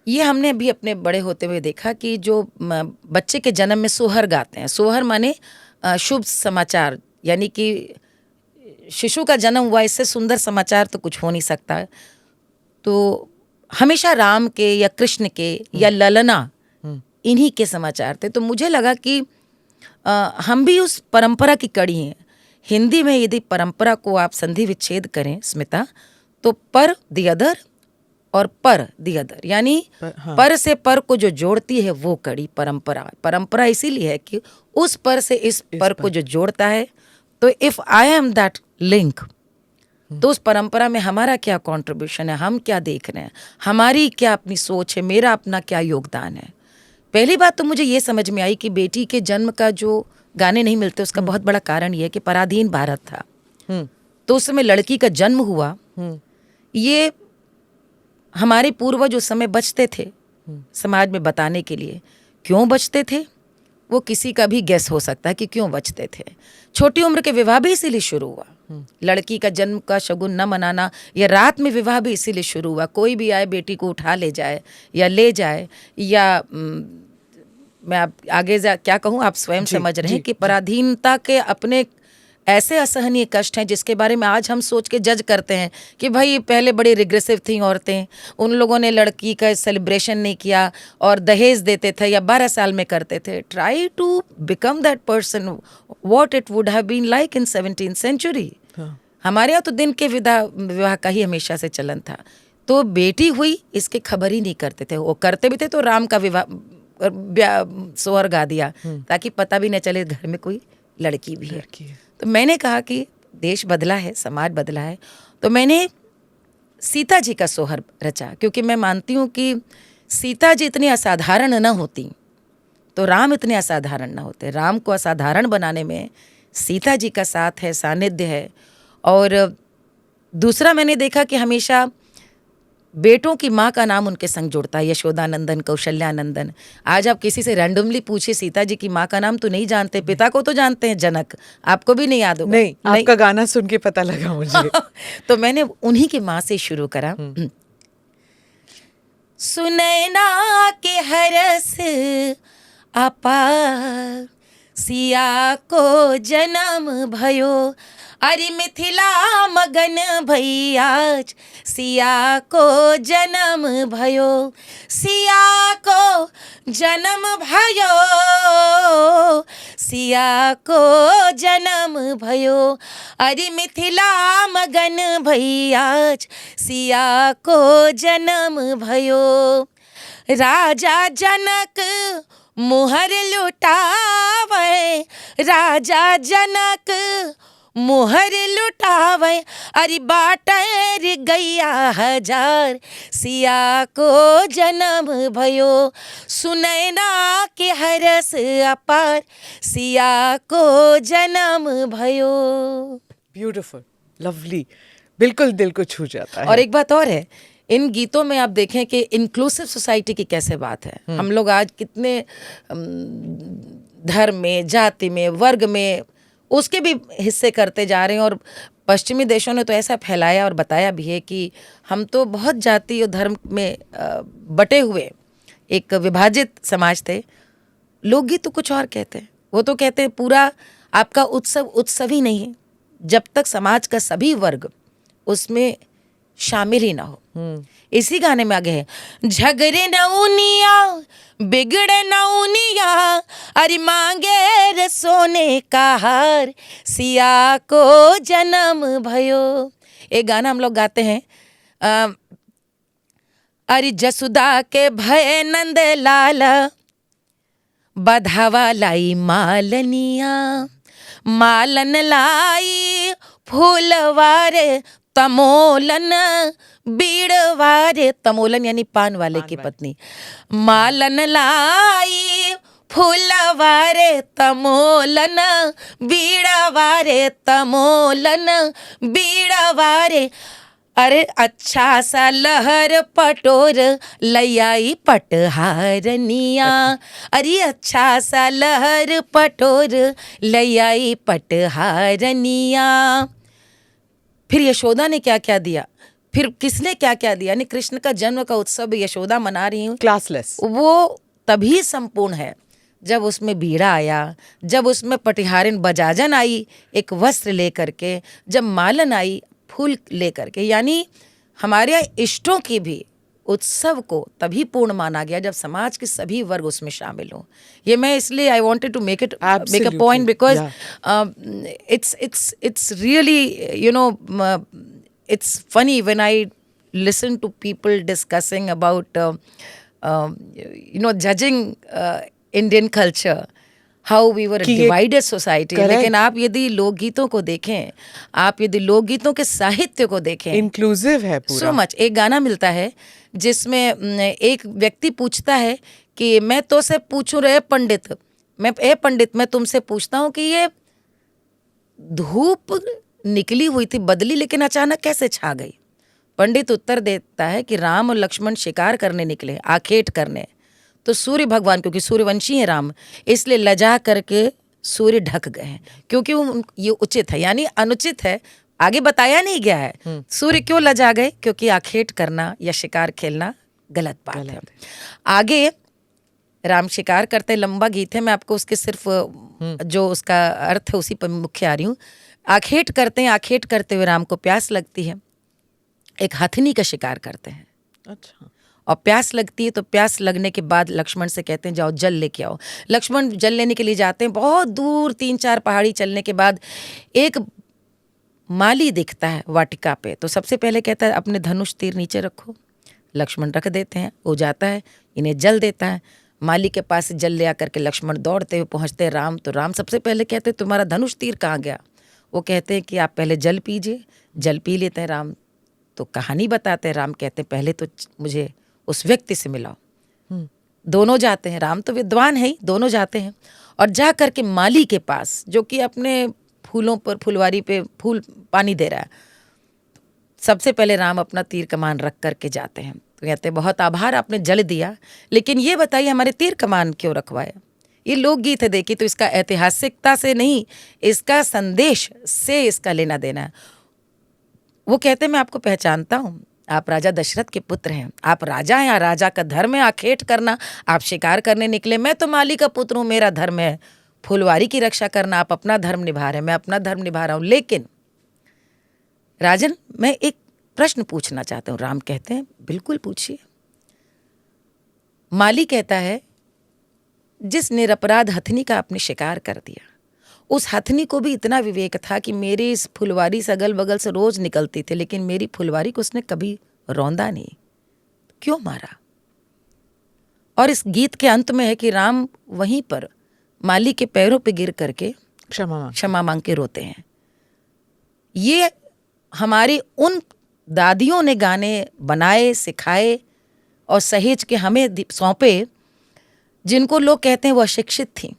ये हमने अभी अपने बड़े होते हुए देखा कि जो बच्चे के जन्म में सोहर गाते हैं. सोहर माने शुभ समाचार, यानी कि शिशु का जन्म हुआ, इससे सुंदर समाचार तो कुछ हो नहीं सकता. तो हमेशा राम के या कृष्ण के या ललना, इन्हीं के समाचार थे. तो मुझे लगा कि हम भी उस परंपरा की कड़ी हैं. हिंदी में यदि परंपरा को आप संधि विच्छेद करें स्मिता, तो पर द अदर और पर द अदर, यानी पर से पर को जो जोड़ती है वो कड़ी परंपरा. परंपरा इसीलिए है कि उस पर से इस पर को जो जोड़ता है. तो if I am that link, तो उस परंपरा में हमारा क्या कंट्रीब्यूशन है, हम क्या देख रहे हैं, हमारी क्या अपनी सोच है, मेरा अपना क्या योगदान है. पहली बात तो मुझे ये समझ में आई कि बेटी के जन्म का जो गाने नहीं मिलते, उसका बहुत बड़ा कारण ये है कि पराधीन भारत था. तो उस समय लड़की का जन्म हुआ. ये हमारे पूर्वज उस समय बचते थे समाज में बताने के लिए. क्यों बचते थे वो किसी का भी गेस हो सकता है कि क्यों बचते थे. छोटी उम्र के विवाह भी इसीलिए शुरू हुआ. लड़की का जन्म का शगुन न मनाना, या रात में विवाह भी इसीलिए शुरू हुआ. कोई भी आए बेटी को उठा ले जाए या ले जाए, या मैं आप आगे क्या कहूँ, आप स्वयं समझ रहे हैं कि पराधीनता के अपने ऐसे असहनीय कष्ट हैं जिसके बारे में आज हम सोच के जज करते हैं कि भाई पहले बड़ी रिग्रेसिव थी औरतें, उन लोगों ने लड़की का सेलिब्रेशन नहीं किया और दहेज देते थे या 12 साल में करते थे. Try to become that person what it would have been like in 17th century. हमारे यहाँ तो दिन के विवाह का ही हमेशा से चलन था. तो बेटी हुई इसकी खबर ही नहीं करते थे. वो करते भी थे तो राम का विवाह सोहर गा दिया ताकि पता भी न चले घर में कोई लड़की भी है. तो मैंने कहा कि देश बदला है, समाज बदला है, तो मैंने सीता जी का सोहर रचा. क्योंकि मैं मानती हूँ कि सीता जी इतनी असाधारण न होती तो राम इतने असाधारण न होते. राम को असाधारण बनाने में सीता जी का साथ है, सानिध्य है. और दूसरा मैंने देखा कि हमेशा बेटों की माँ का नाम उनके संग जुड़ता है. यशोदानंदन, कौशल्यानंदन. आज आप किसी से रैंडमली पूछिए सीता जी की माँ का नाम तो नहीं जानते. पिता को तो जानते हैं, जनक. आपको भी नहीं याद होगा. नहीं, आपका गाना सुन के पता लगा मुझे. तो मैंने उन्हीं की माँ से शुरू करा. सुनैना के हरस अपार सिया को जन्म भयो, अरे मिथिला मगन भैयाज सिया को जन्म भयो, सिया को जन्म भयो, सिया को जन्म भयो, अरे मिथिला मगन भैयाज सिया को जन्म भयो. राजा जनक मुहर लुटावे, राजा जनक मुहर लुटावे, अरे बाटर गैया हजार सिया को जन्म भयो, सुनैना के हरस अपार सिया को जन्म भयो. ब्यूटीफुल, लवली, बिल्कुल दिल को छू जाता है. और एक बात और है, इन गीतों में आप देखें कि इंक्लूसिव सोसाइटी की कैसे बात है. हम लोग आज कितने धर्म में, जाति में, वर्ग में उसके भी हिस्से करते जा रहे हैं। और पश्चिमी देशों ने तो ऐसा फैलाया और बताया भी है कि हम तो बहुत जाति और धर्म में बटे हुए एक विभाजित समाज थे। लोकगीत तो कुछ और कहते हैं, वो तो कहते हैं पूरा आपका उत्सव उत्सव ही नहीं है जब तक समाज का सभी वर्ग उसमें शामिल ही ना हो। इसी गाने में आगे है, झगड़े नौनिया बिगड़े नौनिया, अरे मांगे रे सोने का हार, सिया को जन्म भयो। एक गाना हम लोग गाते हैं, अरे जसुदा के भय नंद लाल, बधावा लाई मालनिया, मालन लाई फूलवारे तमोलन बीड़वारे। तमोलन यानी पान वाले की पत्नी। मालन लाई फूलवारे तमोलन बीड़वारे, तमोलन बीड़वारे। अरे अच्छा सा लहर पटोर लयाई पटहारनिया, अरे अच्छा सा लहर पटोर लयाई पटहारनिया। फिर यशोदा ने क्या क्या दिया, फिर किसने क्या क्या दिया, यानी कृष्ण का जन्म का उत्सव यशोदा मना रही हूँ। क्लासलेस वो तभी संपूर्ण है जब उसमें बीड़ा आया, जब उसमें पटिहारिन बजाजन आई एक वस्त्र लेकर के, जब मालन आई फूल लेकर के। यानी हमारे इष्टों की भी उत्सव को तभी पूर्ण माना गया जब समाज के सभी वर्ग उसमें शामिल हों। ये मैं इसलिए I wanted to make a point because it's really, you know, it's funny when I listen to people discussing about judging Indian culture, how we were a divided society. लेकिन आप यदि लोकगीतों को देखें, आप यदि लोकगीतों के साहित्य को देखें, इंक्लूसिव है पूरा। So much. एक गाना मिलता है जिसमें एक व्यक्ति पूछता है कि मैं तो से पूछूं रे पंडित, मैं तुमसे पूछता हूँ कि ये धूप निकली हुई थी बदली लेकिन अचानक कैसे छा गई। पंडित उत्तर देता है कि राम और लक्ष्मण शिकार करने निकले, आखेट करने, तो सूर्य भगवान, क्योंकि सूर्यवंशी है राम, इसलिए लजा करके सूर्य ढक गए हैं, क्योंकि ये उचित है, यानी अनुचित है आगे बताया नहीं गया है। सूर्य क्यों लजा गए, क्योंकि आखेट करना या शिकार खेलना गलत बात है। आगे राम शिकार करते, लंबा गीत है, मैं आपको उसके सिर्फ जो उसका अर्थ है उसी पर मुख्य आ रही हूँ। आखेट करते हैं, आखेट करते हुए राम को प्यास लगती है, एक हथनी का शिकार करते हैं। अच्छा। और प्यास लगती है, तो प्यास लगने के बाद लक्ष्मण से कहते हैं जाओ जल लेके आओ। लक्ष्मण जल लेने के लिए जाते हैं, बहुत दूर 3-4 पहाड़ी चलने के बाद एक माली दिखता है वाटिका पे, तो सबसे पहले कहता है अपने धनुष तीर नीचे रखो। लक्ष्मण रख देते हैं, वो जाता है, इन्हें जल देता है। माली के पास जल ले आकर के लक्ष्मण दौड़ते हुए पहुँचते हैं राम, तो राम सबसे पहले कहते हैं तुम्हारा धनुष तीर कहाँ गया। वो कहते हैं कि आप पहले जल पीजिए। जल पी लेते हैं राम, तो कहानी बताते हैं। राम कहते हैं पहले तो मुझे उस व्यक्ति से मिलाओ। दोनों जाते हैं, राम तो विद्वान है ही, दोनों जाते हैं और जा करके माली के पास, जो कि अपने फूलों पर, फुलवारी पे फूल पानी दे रहा है, सबसे पहले राम अपना तीर कमान रख करके जाते हैं। तो कहते हैं बहुत आभार आपने जल दिया, लेकिन ये बताइए हमारे तीर कमान क्यों रखवाए। ये लोकगीत है, देखिए, तो इसका ऐतिहासिकता से नहीं, इसका संदेश से इसका लेना देना है। वो कहते हैं मैं आपको पहचानता हूँ, आप राजा दशरथ के पुत्र हैं, आप राजा हैं, राजा का धर्म है आखेट करना, आप शिकार करने निकले, मैं तो माली का पुत्र हूँ, मेरा धर्म है फुलवारी की रक्षा करना, आप अपना धर्म निभा रहे हैं, मैं अपना धर्म निभा रहा हूँ। लेकिन राजन, मैं एक प्रश्न पूछना चाहता हूँ। राम कहते हैं बिल्कुल पूछिए। माली कहता है जिस निरपराध हथनी का आपने शिकार कर दिया, उस हथनी को भी इतना विवेक था कि मेरी इस फुलवारी से अगल बगल से रोज निकलती थी, लेकिन मेरी फुलवारी को उसने कभी रौंदा नहीं, क्यों मारा। और इस गीत के अंत में है कि राम वहीं पर माली के पैरों पे गिर करके क्षमा मांग के रोते हैं। ये हमारी उन दादियों ने गाने बनाए, सिखाए और सहेज के हमें सौंपे, जिनको लोग कहते हैं वो अशिक्षित थी।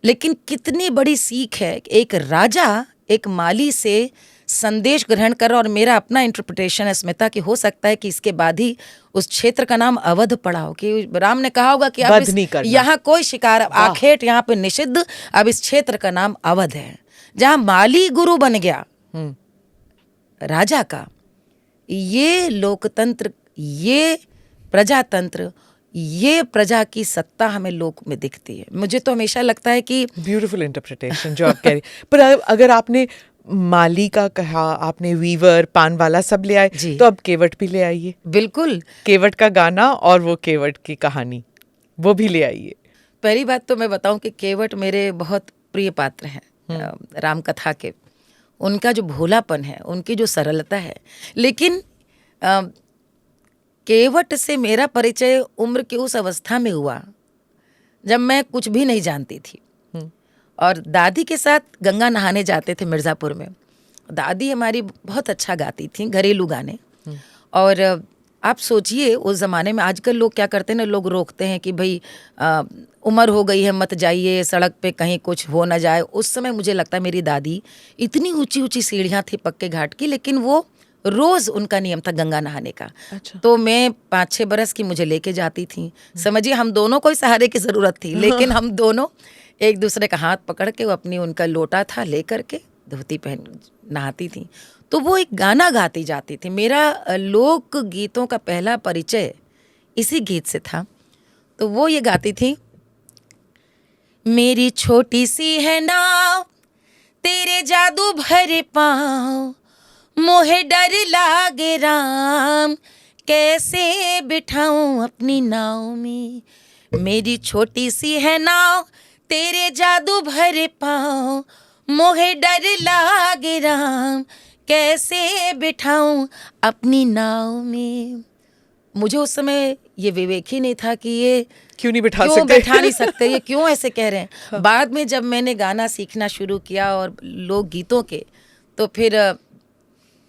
लेकिन कितनी बड़ी सीख है, एक राजा एक माली से संदेश ग्रहण कर, और मेरा अपना इंटरप्रिटेशन है स्मिता कि हो सकता है कि इसके बाद ही उस क्षेत्र का नाम अवध पड़ा हो, कि राम ने कहा होगा कि अब वध नहीं करना। यहाँ कोई शिकार, आखेट यहाँ पे निषिद्ध, अब इस क्षेत्र का नाम अवध है, जहाँ माली गुरु बन गया राजा का। ये लोकतंत्र, ये प्रजातंत्र, ये प्रजा की सत्ता हमें लोक में दिखती है। मुझे तो हमेशा लगता है कि ब्यूटीफुल इंटरप्रिटेशन जो आप कह रही। पर अगर आपने माली का कहा, आपने वीवर, पानवाला सब ले आए, जी। तो अब केवट भी ले आइए। बिल्कुल, केवट का गाना और वो केवट की कहानी, वो भी ले आइए। पहली बात तो मैं बताऊं कि केवट मेरे बहुत प्रिय पात्र हैं राम कथा के। उनका जो भोलापन है, उनकी जो सरलता है, लेकिन केवट से मेरा परिचय उम्र की उस अवस्था में हुआ जब मैं कुछ भी नहीं जानती थी, और दादी के साथ गंगा नहाने जाते थे मिर्ज़ापुर में। दादी हमारी बहुत अच्छा गाती थी घरेलू गाने, और आप सोचिए उस ज़माने में, आजकल लोग क्या करते हैं ना, लोग रोकते हैं कि भाई उम्र हो गई है, मत जाइए सड़क पे, कहीं कुछ हो ना जाए। उस समय मुझे लगता है मेरी दादी, इतनी ऊंची ऊंची सीढ़ियाँ थी पक्के घाट की, लेकिन वो रोज़ उनका नियम था गंगा नहाने का। अच्छा। तो मैं 5-6 बरस की मुझे लेके जाती थी। समझिए हम दोनों को ही सहारे की ज़रूरत थी, लेकिन हम दोनों एक दूसरे का हाथ पकड़ के, वो अपनी, उनका लोटा था ले करके, धोती पहन नहाती थी। तो वो एक गाना गाती जाती थी। मेरा लोक गीतों का पहला परिचय इसी गीत से था। तो वो ये गाती थी, मेरी छोटी सी है नाव, तेरे जादू भरे पाँव, मोहे डर लागे राम, कैसे बिठाऊं अपनी नाव में। मेरी छोटी सी है नाव, तेरे जादू भरे पाँव, मोहे डर लागे राम, कैसे बिठाऊं अपनी नाव में। मुझे उस समय ये विवेक ही नहीं था कि ये क्यों नहीं बिठा क्यों सकते? बैठा नहीं सकते, ये क्यों ऐसे कह रहे हैं। बाद में जब मैंने गाना सीखना शुरू किया और लोकगीतों के, तो फिर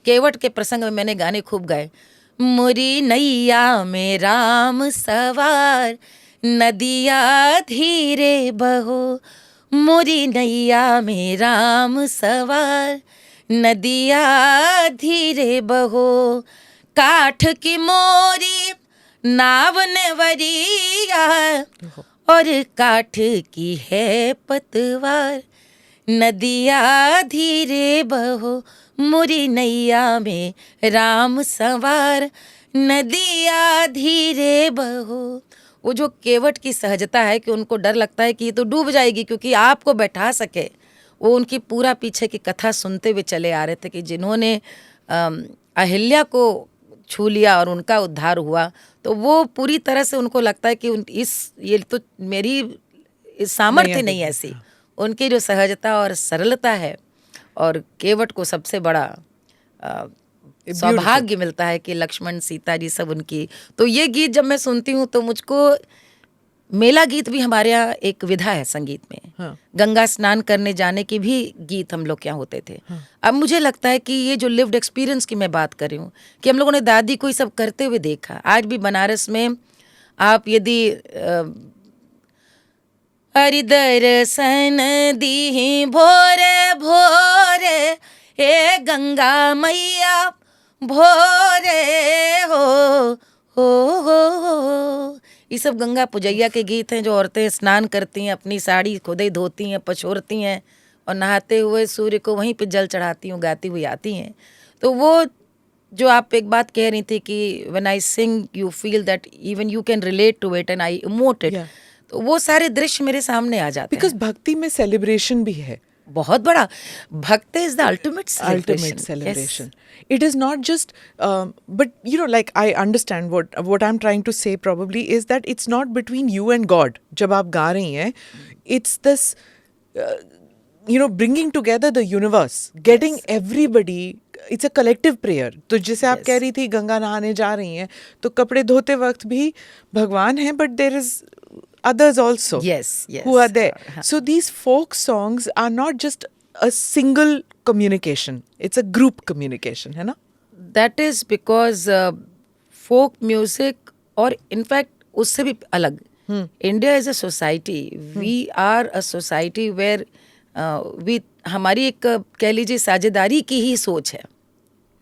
केवट के प्रसंग में मैंने गाने खूब गाए। मुरी नैया में राम सवार, नदिया धीरे बहो, मुरी नैया में राम सवार, नदिया धीरे बहो, काठ की मोरी नाव नेवरिया, और काठ की है पतवार, नदिया धीरे बहो, मुरी नैया में राम सवार, नदिया धीरे बहो। वो जो केवट की सहजता है कि उनको डर लगता है कि ये तो डूब जाएगी, क्योंकि आपको बैठा सके। वो उनकी पूरा पीछे की कथा सुनते हुए चले आ रहे थे कि जिन्होंने अहिल्या को छू लिया और उनका उद्धार हुआ, तो वो पूरी तरह से उनको लगता है कि ये तो मेरी सामर्थ्य नहीं ऐसी। उनकी जो सहजता और सरलता है, और केवट को सबसे बड़ा सौभाग्य मिलता है कि लक्ष्मण सीता जी सब उनकी। तो ये गीत जब मैं सुनती हूँ तो मुझको, मेला गीत भी हमारे यहाँ एक विधा है संगीत में। हाँ। गंगा स्नान करने जाने के भी गीत हम लोग के यहाँ होते थे। हाँ। अब मुझे लगता है कि ये जो लिव्ड एक्सपीरियंस की मैं बात कर रही हूँ, कि हम लोगों ने दादी को ये सब करते हुए देखा। आज भी बनारस में आप यदि हरि दर्शन दी भोरे भोरे, हे गंगा मैया भोरे हो। ये सब गंगा पुजैया के गीत हैं, जो औरतें स्नान करती हैं, अपनी साड़ी खुद ही धोती हैं, पछोरती हैं, और नहाते हुए सूर्य को वहीं पे जल चढ़ाती हूँ, गाती हुई आती हैं। तो वो जो आप एक बात कह रही थी कि when I sing you feel that even you can relate to it and I emote it, तो वो सारे दृश्य मेरे सामने आ जाते हैं। बिकॉज भक्ति में सेलिब्रेशन भी है बहुत बड़ा। भक्ति is the ultimate celebration. It is not just, but you know, like I understand what I'm trying to say probably is that it's not between you and God. जब आप गा रही हैं, it's this, bringing together the universe, getting everybody. It's a collective prayer. तो जैसे आप कह रही थी गंगा नहाने जा रही हैं, तो कपड़े धोते वक्त भी भगवान हैं, but there is others also who are there. So these folk songs are not just a single communication, it's a group communication, है ना? That is because folk music, और in fact उससे भी अलग, India is a society. We are a society where we हमारी एक कह लीजिए साझेदारी की ही सोच है.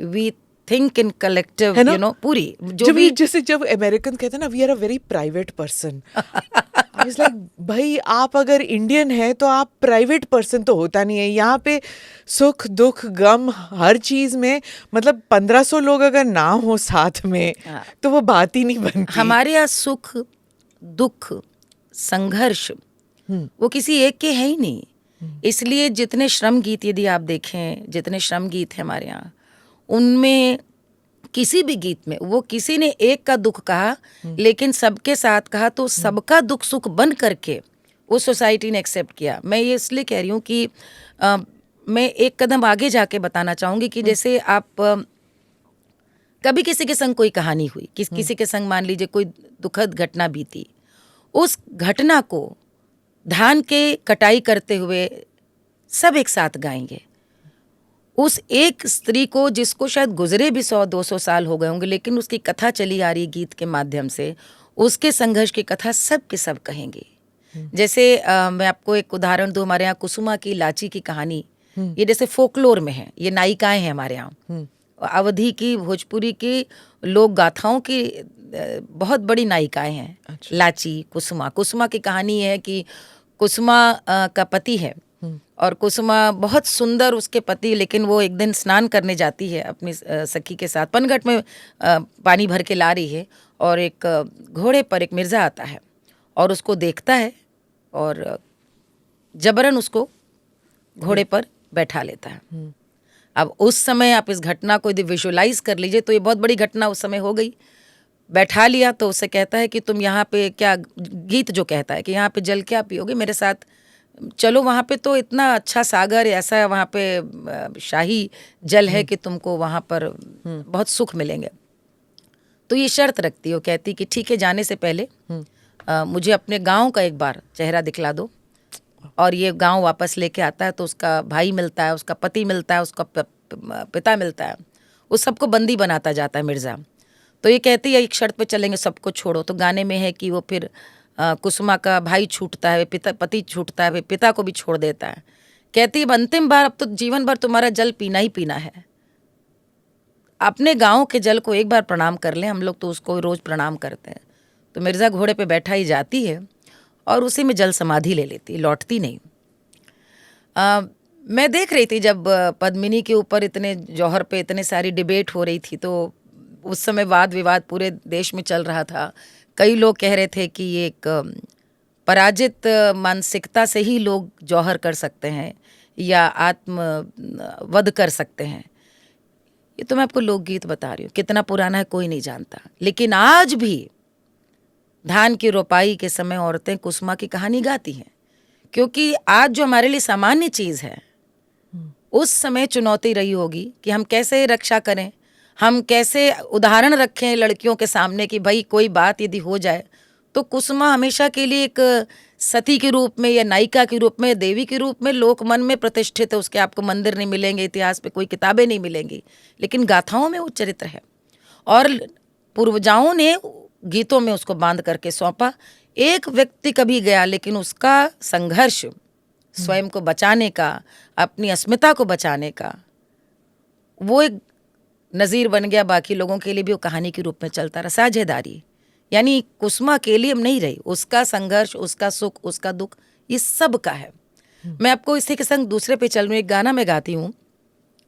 वी थिंक इन कलेक्टिव, है ना? यू नो, पूरी जो जब भी. जैसे जब अमेरिकन कहते हैं ना we are a very private person, I was like भाई आप अगर इंडियन है तो आप प्राइवेट पर्सन तो होता नहीं है. यहाँ पे सुख दुख गम हर चीज में मतलब 1500 लोग अगर ना हो साथ में हाँ. तो वो बात ही नहीं बनती. हमारे यहाँ सुख दुख संघर्ष वो किसी एक के है ही नहीं. इसलिए जितने श्रम गीत यदि आप देखें, जितने श्रम गीत हैं हमारे यहाँ, उनमें किसी भी गीत में वो किसी ने एक का दुख कहा लेकिन सबके साथ कहा, तो सबका दुख सुख बन करके उस सोसाइटी ने एक्सेप्ट किया. मैं ये इसलिए कह रही हूँ कि मैं एक कदम आगे जाके बताना चाहूँगी कि जैसे आप कभी किसी के संग कोई कहानी हुई, किसी के संग मान लीजिए कोई दुखद घटना बीती, उस घटना को धान के कटाई करते हुए सब एक साथ गाएंगे. उस एक स्त्री को जिसको शायद गुजरे भी 100-200 साल हो गए होंगे, लेकिन उसकी कथा चली आ रही गीत के माध्यम से, उसके संघर्ष की कथा सब के सब कहेंगे. जैसे मैं आपको एक उदाहरण दूं, हमारे यहाँ कुसुमा की लाची की कहानी, ये जैसे फोकलोर में है, ये नायिकाएं हैं हमारे यहाँ. अवधी की, भोजपुरी की लोक गाथाओं की बहुत बड़ी नायिकाएं हैं. अच्छा. लाची, कुसुमा. कुसुमा की कहानी है कि कुसुमा का पति है और कुसुमा बहुत सुंदर, उसके पति, लेकिन वो एक दिन स्नान करने जाती है अपनी सखी के साथ, पनघट में पानी भर के ला रही है, और एक घोड़े पर एक मिर्जा आता है और उसको देखता है और जबरन उसको घोड़े पर बैठा लेता है. अब उस समय आप इस घटना को यदि विजुअलाइज कर लीजिए तो ये बहुत बड़ी घटना उस समय हो गई. बैठा लिया तो उसे कहता है कि तुम यहाँ पे क्या, गीत जो कहता है कि यहाँ पे जल क्या पियोगे, मेरे साथ चलो, वहाँ पे तो इतना अच्छा सागर, ऐसा वहाँ पे शाही जल है कि तुमको वहाँ पर बहुत सुख मिलेंगे. तो ये शर्त रखती है, वो कहती कि ठीक है, जाने से पहले मुझे अपने गांव का एक बार चेहरा दिखला दो. और ये गांव वापस लेके आता है तो उसका भाई मिलता है, उसका पति मिलता है, उसका पिता मिलता है, उस सबको बंदी बनाता जाता है मिर्ज़ा. तो ये कहती है एक शर्त पे चलेंगे, सबको छोड़ो. तो गाने में है कि वो फिर कुसुमा का भाई छूटता है, पति छूटता है, पिता को भी छोड़ देता है. कहती है अंतिम बार, अब तो जीवन भर तुम्हारा जल पीना ही पीना है, अपने गांव के जल को एक बार प्रणाम कर लें. हम लोग तो उसको रोज प्रणाम करते हैं. तो मिर्ज़ा घोड़े पे बैठा ही जाती है और उसी में जल समाधि ले लेती, लौटती नहीं. मैं देख रही थी जब पद्मिनी के ऊपर इतने, जौहर पे इतने सारी डिबेट हो रही थी, तो उस समय वाद विवाद पूरे देश में चल रहा था. कई लोग कह रहे थे कि ये एक पराजित मानसिकता से ही लोग जौहर कर सकते हैं या आत्मवध कर सकते हैं. ये तो मैं आपको लोकगीत बता रही हूँ, कितना पुराना है कोई नहीं जानता. लेकिन आज भी धान की रोपाई के समय औरतें कुसुमा की कहानी गाती हैं, क्योंकि आज जो हमारे लिए सामान्य चीज़ है, उस समय चुनौती रही होगी कि हम कैसे रक्षा करें, हम कैसे उदाहरण रखें लड़कियों के सामने कि भाई कोई बात यदि हो जाए तो कुसुमा हमेशा के लिए एक सती के रूप में या नायिका के रूप में, देवी के रूप में लोक मन में प्रतिष्ठित है. उसके आपको मंदिर नहीं मिलेंगे, इतिहास पे कोई किताबें नहीं मिलेंगी, लेकिन गाथाओं में वो चरित्र है. और पूर्वजाओं ने गीतों में उसको बांध करके सौंपा. एक व्यक्ति कभी गया, लेकिन उसका संघर्ष स्वयं को बचाने का, अपनी अस्मिता को बचाने का, वो एक नज़ीर बन गया. बाकी लोगों के लिए भी वो कहानी के रूप में चलता रहा. साझेदारी यानी कुसुमा अकेली अब नहीं रही, उसका संघर्ष, उसका सुख, उसका दुख, ये सब का है. मैं आपको इसी के संग दूसरे पे चल रही हूँ. एक गाना मैं गाती हूँ,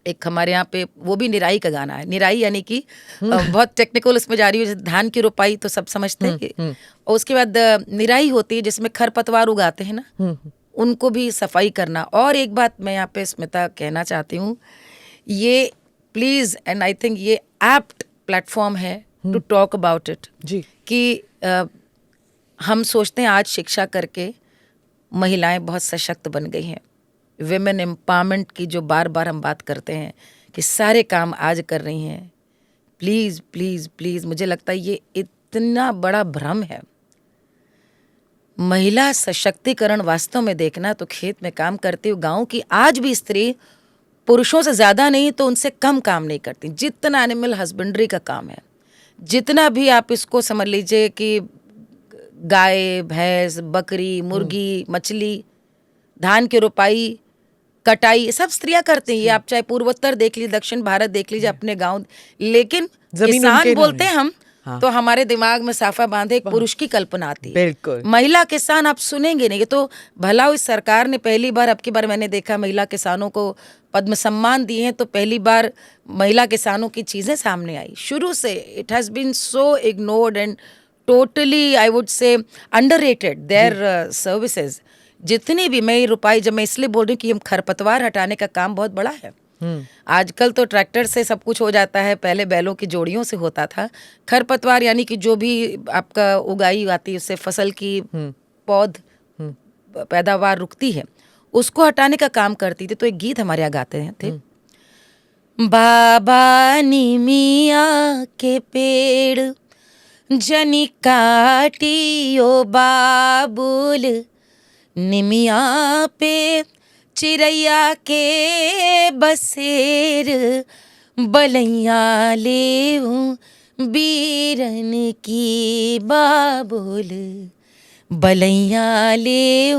एक हमारे यहाँ पे, वो भी निराई का गाना है. निराई यानी कि बहुत टेक्निकल उसमें जा रही हूँ. धान की रोपाई तो सब समझते हैं, और उसके बाद निराई होती है जिसमें खरपतवार उगाते हैं ना, उनको भी सफाई करना. और एक बात मैं यहाँ पे स्मिता कहना चाहती हूँ, ये प्लीज़, एंड आई थिंक ये एप्ट प्लेटफॉर्म है टू टॉक अबाउट इट जी, कि हम सोचते हैं आज शिक्षा करके महिलाएं बहुत सशक्त बन गई हैं. विमेन एम्पावरमेंट की जो बार बार हम बात करते हैं कि सारे काम आज कर रही हैं. प्लीज़ प्लीज़ प्लीज़, मुझे लगता है ये इतना बड़ा भ्रम है. महिला सशक्तिकरण वास्तव में देखना तो खेत में काम करती हुई गाँव की आज भी स्त्री पुरुषों से ज़्यादा नहीं तो उनसे कम काम नहीं करती. जितना एनिमल हस्बेंड्री का काम है, जितना भी आप इसको समझ लीजिए कि गाय, भैंस, बकरी, मुर्गी, मछली, धान की रोपाई, कटाई, ये सब स्त्रियां करती हैं। ये आप चाहे पूर्वोत्तर देख लीजिए, दक्षिण भारत देख लीजिए, अपने गांव, लेकिन जमीन उनके किसान नाम बोलते है। हैं हम, हाँ। तो हमारे दिमाग में साफा बांधे एक पुरुष की कल्पना आती है। बिल्कुल। महिला किसान आप सुनेंगे नहीं। ये तो भला इस सरकार ने पहली बार, अब की बार मैंने देखा महिला किसानों को पद्म सम्मान दिए हैं, तो पहली बार महिला किसानों की चीजें सामने आई। शुरू से it has been so ignored and totally I would say underrated their services. जितनी भी, मैं रुपाई, जब मैं इसलिए बोल रही हूँ कि हम खरपतवार हटाने का काम बहुत बड़ा है। आजकल तो ट्रैक्टर से सब कुछ हो जाता है, पहले बैलों की जोड़ियों से होता था। खरपतवार यानी कि जो भी आपका उगाई आती है, उससे फसल की पौध पैदावार रुकती है, उसको हटाने का काम करती थी। तो एक गीत हमारे यहाँ गाते हैं थे, बाबा निमिया के पेड़ जनी काटियो बाबुल, निमिया पे चिड़ैया के बसेर, बलैया ले बीरन की बाबुल, बलैया ले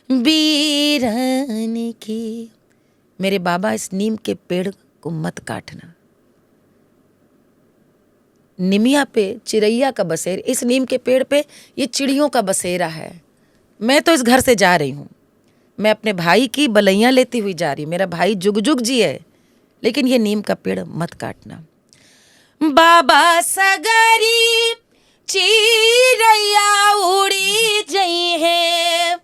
बीरन की। मेरे बाबा, इस नीम के पेड़ को मत काटना। निमिया पे चिड़ैया का बसेर, इस नीम के पेड़ पे ये चिड़ियों का बसेरा है। मैं तो इस घर से जा रही हूँ, मैं अपने भाई की बलैया लेती हुई जा रही हूँ। मेरा भाई जुग जुग जी है, लेकिन ये नीम का पेड़ मत काटना। बाबा सगरी चिड़ैया उड़ी जई है,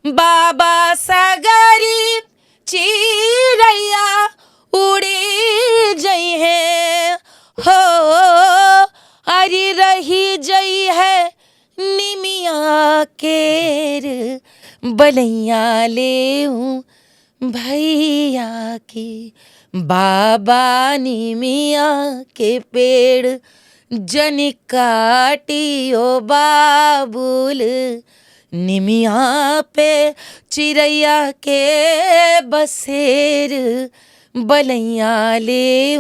बाबा सगरी चिड़ैया उड़ी जई है, हो अरे रही जई है निमिया केर, बलैया ले भैया की। बाबा निमिया के पेड़ जन काटियो बाबुल, निमिया पे चिड़ैया के बसेर, बलैया ले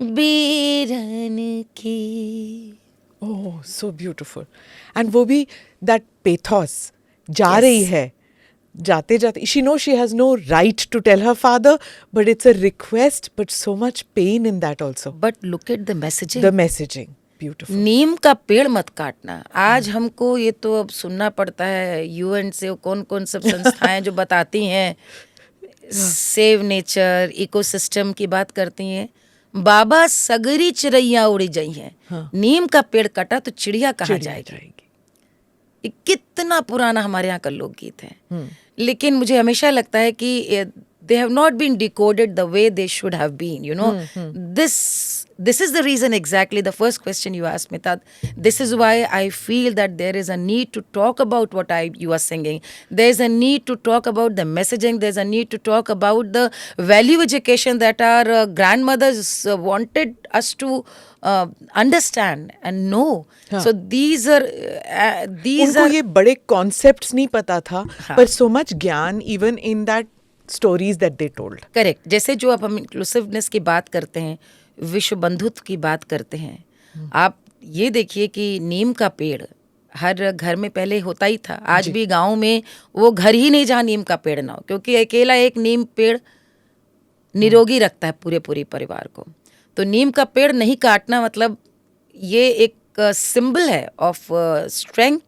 बीरन की। ओह, सो ब्यूटिफुल। एंड वो भी दैट पेथोस, जा रही है, जाते जाते she no she has no right to tell her father, but it's a request, but so much pain in that also. But look at the messaging, the messaging beautiful. नीम का पेड़ मत काटना। आज हमको ये तो अब सुनना पड़ता है यूएन से, कौन कौन सब संस्थाएं जो बताती हैं सेव नेचर, इकोसिस्टम की बात करती हैं। बाबा सगरी चिड़ैया उड़ी जाई हैं, नीम का पेड़ कटा तो चिड़िया कहाँ जाएगी। ये कितना पुराना हमारे यहाँ का लोकगीत है। लेकिन मुझे हमेशा लगता है कि they have not been decoded the way they should have been, you know. This is the reason, exactly the first question you asked me, that this is why I feel that there is a need to talk about what you are singing. There is a need to talk about the messaging. There is a need to talk about the value education that our grandmothers wanted us to understand and know. So these are उनको ये बड़े concepts नहीं पता था, पर so much ज्ञान even in that stories that they told. Correct. जैसे जो अब हम इंक्लूसिवनेस की बात करते हैं, विश्व बंधुत्व की बात करते हैं, आप ये देखिए कि नीम का पेड़ हर घर में पहले होता ही था। आज भी गांव में वो घर ही नहीं जहाँ नीम का पेड़ ना हो, क्योंकि अकेला एक नीम पेड़ निरोगी रखता है पूरे परिवार को। तो नीम का पेड़ नहीं काटना मतलब ये एक सिंबल है of strength,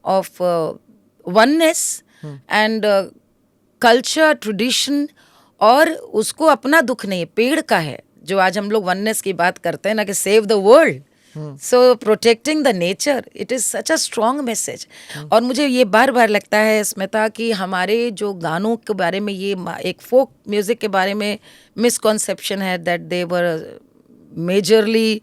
of oneness and culture, tradition. और उसको अपना दुख नहीं है, पेड़ का है। जो आज हम लोग वननेस की बात करते हैं ना, कि save the world, so protecting the nature, it is such a strong message. और मुझे ये बार बार लगता है स्मिता कि हमारे जो गानों के बारे में, ये एक फोक म्यूजिक के बारे में मिसकॉन्सेप्शन है, that they were majorly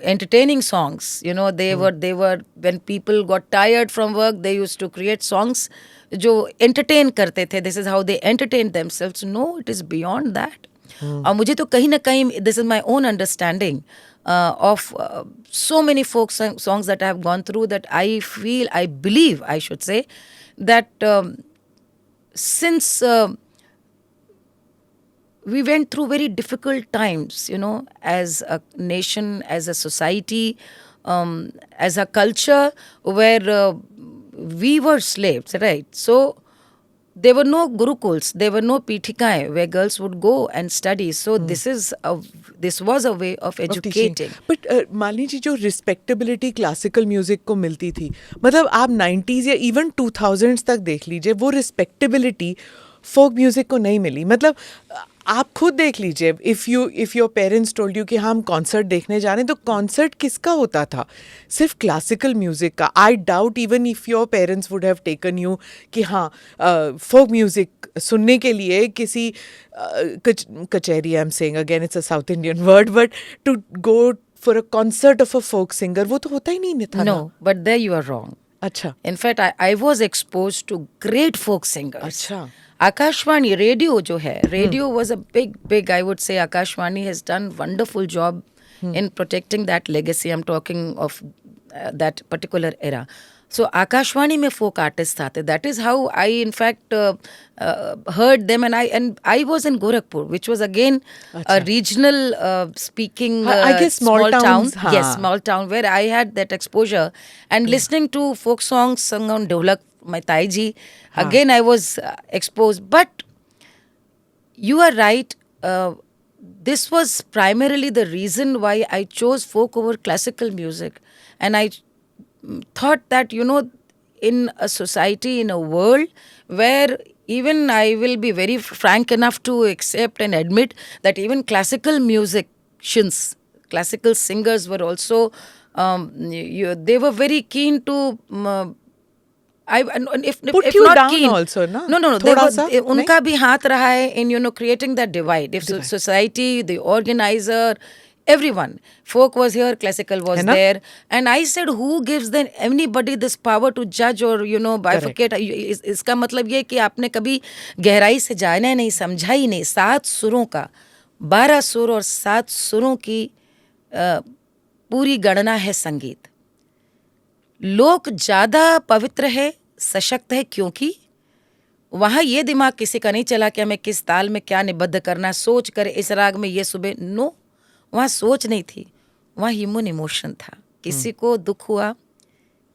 entertaining songs, you know. They were when people got tired from work, they used to create songs जो entertain करते थे. This is how they entertained themselves. No, it is beyond that. और मुझे तो कहीं ना कहीं, this is my own understanding of so many folk songs that I have gone through, that I feel, I believe, I should say, that since we went through very difficult times, you know, as a nation, as a society, as a culture, where we were slaves, right? So there were no gurukuls, there were no pitikaएं where girls would go and study. So this was a way of educating. But Malini ji, जो respectability classical music को मिलती थी, मतलब आप 90s या even 2000s तक देख लीजिए, वो रिस्पेक्टेबिलिटी फोक म्यूजिक को नहीं मिली. मतलब आप खुद देख लीजिए, if your parents told you कि हम कॉन्सर्ट देखने जा रहे हैं, तो कॉन्सर्ट किसका होता था? सिर्फ क्लासिकल म्यूजिक का. I doubt even if your parents would have taken you कि हाँ फोक म्यूजिक सुनने के लिए किसी कचहरी, I am saying again it's a South Indian word, but to go for a concert of a folk singer, वो तो होता ही नहीं था. No, but there you are wrong. अच्छा. In fact, I was exposed to great folk singers. अच्छा. Akashvani radio जो है, radio was a big, I would say Akashvani has done wonderful job in protecting that legacy. I'm talking of that particular era. So Akashvani में folk artists आते. That is how I in fact heard them, and I was in Gorakhpur, which was again a regional speaking I guess small town. towns, हाँ. Yes, small town where I had that exposure and listening to folk songs sung on dholak. My Taiji, again I was exposed. But you are right. This was primarily the reason why I chose folk over classical music. And I thought that, in a society, in a world where even I will be very frank enough to accept and admit that even classical musicians, classical singers were also, they were very keen to... Put if you not down keen, also, ना? No. थोड़ा सा, उनका भी हाथ रहा है in creating that divide. If society, the organizer, everyone, folk was here, classical was there, and I said, who gives then anybody this power to judge or bifurcate? इसका मतलब ये कि आपने कभी गहराई से जाना ही नहीं, समझा ही नहीं. 7 सुरों का 12 सुर और 7 सुरों की पूरी गणना है संगीत. लोक ज़्यादा पवित्र है, सशक्त है, क्योंकि वहाँ ये दिमाग किसी का नहीं चला कि हमें किस ताल में क्या निबद्ध करना, सोच कर इस राग में ये सुबह. नो, वहाँ सोच नहीं थी, वहाँ ह्यूमन इमोशन था. किसी को दुख हुआ,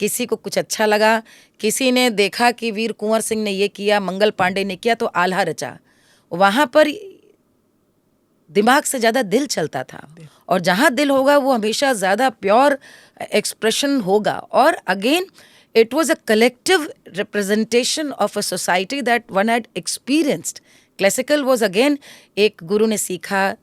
किसी को कुछ अच्छा लगा, किसी ने देखा कि वीर कुंवर सिंह ने ये किया, मंगल पांडे ने किया, तो आल्हा रचा. वहाँ पर दिमाग से ज़्यादा दिल चलता था, और जहाँ दिल होगा वो हमेशा ज़्यादा प्योर एक्सप्रेशन होगा. और again it was a collective representation of a society that one had experienced. Classical was again एक गुरु ने सीखा,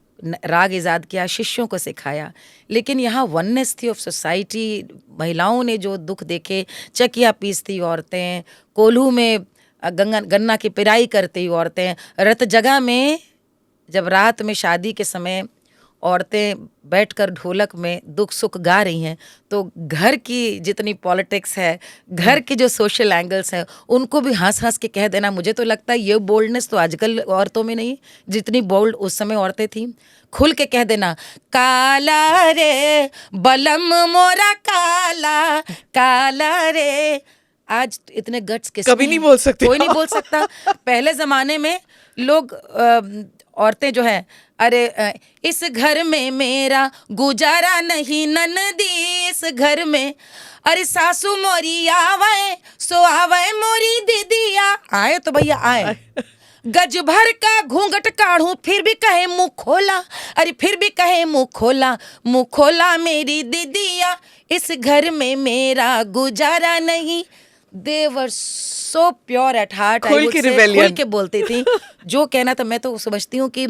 राग इजाद किया, शिष्यों को सिखाया, लेकिन यहाँ वननेस थी ऑफ सोसाइटी. महिलाओं ने जो दुख देखे, चकिया पीसती औरतें, कोल्हू में गन्ना की पिराई करती औरतें, रत जगह में जब रात में शादी के समय औरतें बैठकर ढोलक में दुख सुख गा रही हैं, तो घर की जितनी पॉलिटिक्स है, घर के जो सोशल एंगल्स हैं, उनको भी हंस हंस के कह देना. मुझे तो लगता है ये बोल्डनेस तो आजकल औरतों में नहीं, जितनी बोल्ड उस समय औरतें थीं. खुल के कह देना, काला रे बलम मोरा काला, काला रे. आज इतने गट्स किस कभी नहीं बोल सकते, कोई नहीं बोल सकता. पहले ज़माने में लोग औरतें जो है, अरे इस घर में मेरा गुजारा नहीं ननदी, इस घर में अरे सासू मोरी आवे सो आवे मोरी दीदिया. आए तो भैया आए, गज भर का घूंघट काढ़ूं फिर भी कहे मुंह खोला, अरे फिर भी कहे मुंह खोला, मुंह खोला मेरी दीदिया, इस घर में मेरा गुजारा नहीं. They were so pure at heart. खुल के बोलती थी जो कहना था. मैं तो समझती हूँ कि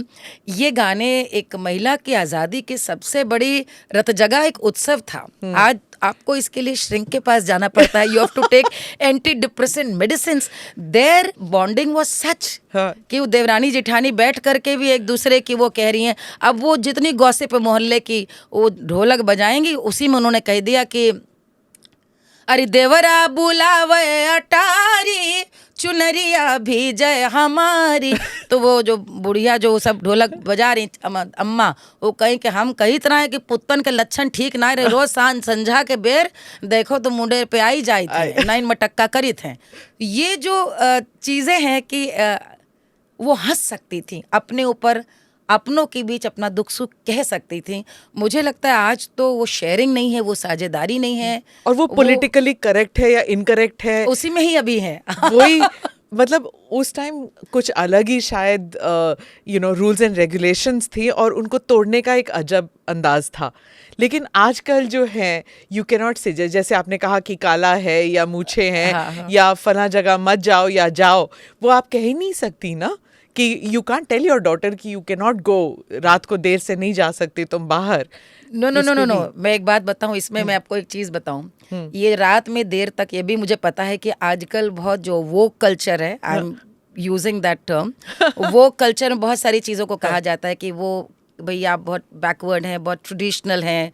ये गाने एक महिला की आज़ादी की सबसे बड़ी रतजगा एक उत्सव था. आज आपको इसके लिए श्रिंक के पास जाना पड़ता है. You have to take anti depressant medicine. Their bonding was such कि वो देवरानी जेठानी बैठ करके भी एक दूसरे की वो कह रही हैं. अब वो जितनी गॉसिप मोहल्ले की वो ढोलक बजाएंगी, उसी में उन्होंने कह दिया कि अरे देवरा बुलावे अटारी, चुनरिया भी जय हमारी. तो वो जो बुढ़िया जो सब ढोलक बजा रही अम्मा, वो कहीं कि हम कही तरह है कि पुत्तन के लक्षण ठीक ना रहे, रोज सांझ संझा के बेर देखो तो मुंडे पे आई जाई थे, 9 मटक्का करी थे. ये जो चीज़ें हैं कि वो हंस सकती थी अपने ऊपर, अपनों के बीच अपना दुख सुख कह सकती थी. मुझे लगता है आज तो वो शेयरिंग नहीं है, वो साझेदारी नहीं है, और वो पॉलिटिकली करेक्ट है या इनकरेक्ट है, उसी में ही अभी है. वही मतलब उस टाइम कुछ अलग ही शायद रूल्स एंड रेगुलेशंस थे और उनको तोड़ने का एक अजब अंदाज था। लेकिन आजकल जो है यू कैन नॉट से, जैसे आपने कहा कि काला है या मूछे हैं हाँ। या फला जगह मत जाओ या जाओ, वो आप कह ही नहीं सकती ना कि you can't tell your daughter कि यू कैन नॉट गो, रात को देर से नहीं जा सकते तुम बाहर। नो नो इस नो पे नो नो, भी- मैं एक बात बताऊं इसमें, मैं आपको एक चीज बताऊं। ये रात में देर तक, ये भी मुझे पता है कि आजकल बहुत जो वो कल्चर है, I am using that term, वो कल्चर में बहुत सारी चीज़ों को कहा जाता है कि वो भैया आप बहुत बैकवर्ड हैं, बहुत ट्रेडिशनल हैं,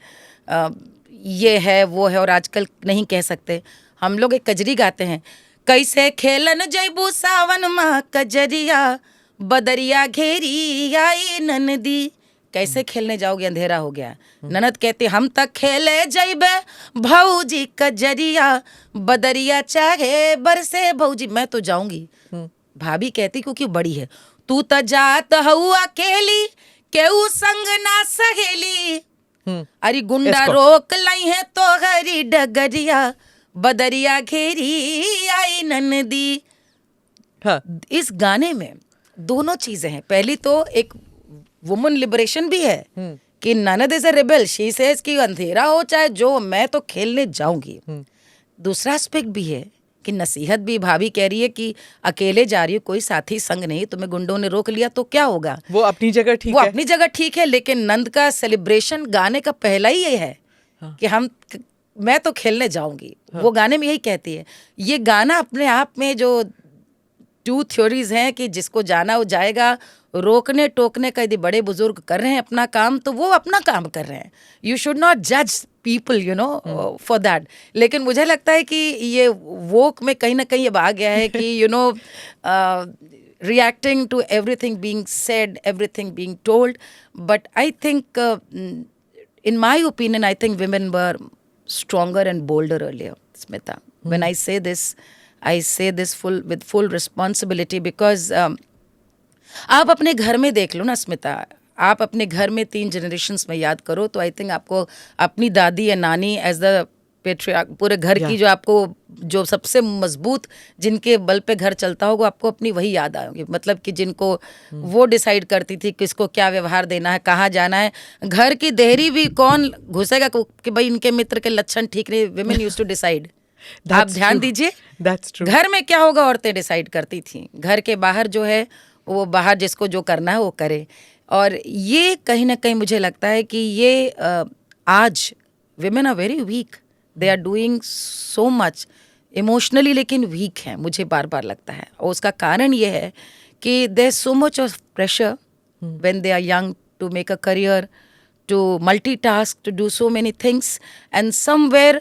ये है वो है, और आजकल नहीं कह सकते। हम लोग एक कजरी गाते हैं, कैसे खेलन जैबू सावन माँ कजरिया, बदरिया घेरी आई ननदी। कैसे खेलने जाओगे, अंधेरा हो गया। ननद कहती हम तक खेले जैबे भौजी कजरिया, बदरिया चाहे बरसे भौजी। मैं तो जाऊंगी, भाभी कहती क्योंकि बड़ी है, तू तो जात हऊ अकेली, केहू संग ना सहेली। अरे गुंडा इसको। रोक लाई है तो हरी डगरिया, बदरिया घेरी आई ननदी। हाँ इस गाने में दोनों चीजें हैं। पहली तो एक वुमन लिबरेशन भी है कि ननद is a rebel, she says कि अंधेरा हो चाहे जो, मैं तो खेलने जाऊंगी। दूसरा एस्पेक्ट भी है कि नसीहत भी, भाभी कह रही है कि अकेले जा रही हो, कोई साथी संग नहीं, तुम्हें गुंडों ने रोक लिया तो क्या होगा। वो अपनी जगह ठीक वो है। अपनी जगह ठीक है, लेकिन नंद का सेलिब्रेशन गाने का पहला ही ये है कि मैं तो खेलने जाऊंगी। वो गाने में यही कहती है। ये गाना अपने आप में जो टू थ्योरीज हैं कि जिसको जाना वो जाएगा, रोकने टोकने का यदि बड़े बुजुर्ग कर रहे हैं अपना काम तो वो अपना काम कर रहे हैं। यू शुड नॉट जज पीपल फॉर दैट। लेकिन मुझे लगता है कि ये वोक में कहीं ना कहीं अब आ गया है कि reacting to everything being said, everything being told. But I think, in my opinion, I think women were stronger and bolder earlier, Smita. When I say this with full responsibility because आप अपने घर में देख लो ना स्मिता, आप अपने घर में 3 जनरेशन्स में याद करो तो आई थिंक आपको अपनी दादी या नानी एज द पेट्रियार्क, पूरे घर की जो आपको जो सबसे मजबूत जिनके बल पे घर चलता होगा, आपको अपनी वही याद आएगी। मतलब कि जिनको वो डिसाइड करती थी किसको क्या व्यवहार देना है, कहाँ जाना है। घर की देहरी भी कौन घुसेगा कि भाई इनके मित्र के लक्षण ठीक नहीं, विमेन यूज्ड टू डिसाइड। आप ध्यान दीजिए, घर में क्या होगा औरतें डिसाइड करती थी, घर के बाहर जो है वो बाहर जिसको जो करना है वो करे। और ये कहीं ना कहीं मुझे लगता है कि ये आज women are very weak, they are doing so much emotionally, लेकिन वीक हैं, मुझे बार बार लगता है। और उसका कारण ये है कि there is so much of pressure when they are young to make a career, to multitask, to do so many things, and somewhere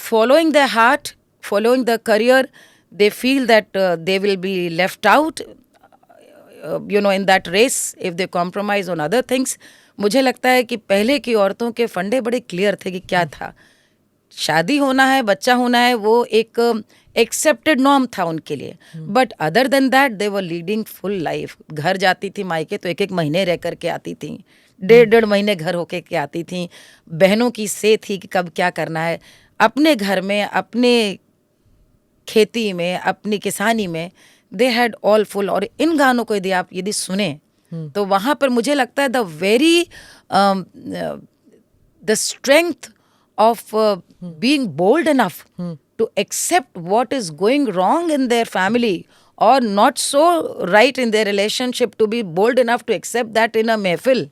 following their heart, following their career, they feel that they will be left out, in that race if they compromise on other things. मुझे लगता है कि पहले की औरतों के फंडे बड़े क्लियर थे कि क्या था, शादी होना है, बच्चा होना है, वो एक एक्सेप्टेड नॉर्म था उनके लिए। But other than that they were leading full life. घर जाती थी मायके तो 1-1 महीने रह करके आती थी, 1.5 महीने घर होके के आती थी। बहनों की से थी कि कब क्या करना है, अपने घर में, अपने खेती में, अपनी किसानी में, दे हैड ऑल फुल। और इन गानों को यदि सुने तो वहाँ पर मुझे लगता है the strength of being bold enough to accept what is going wrong in their family or not so right in their relationship, to be bold enough to accept that in a mehfil.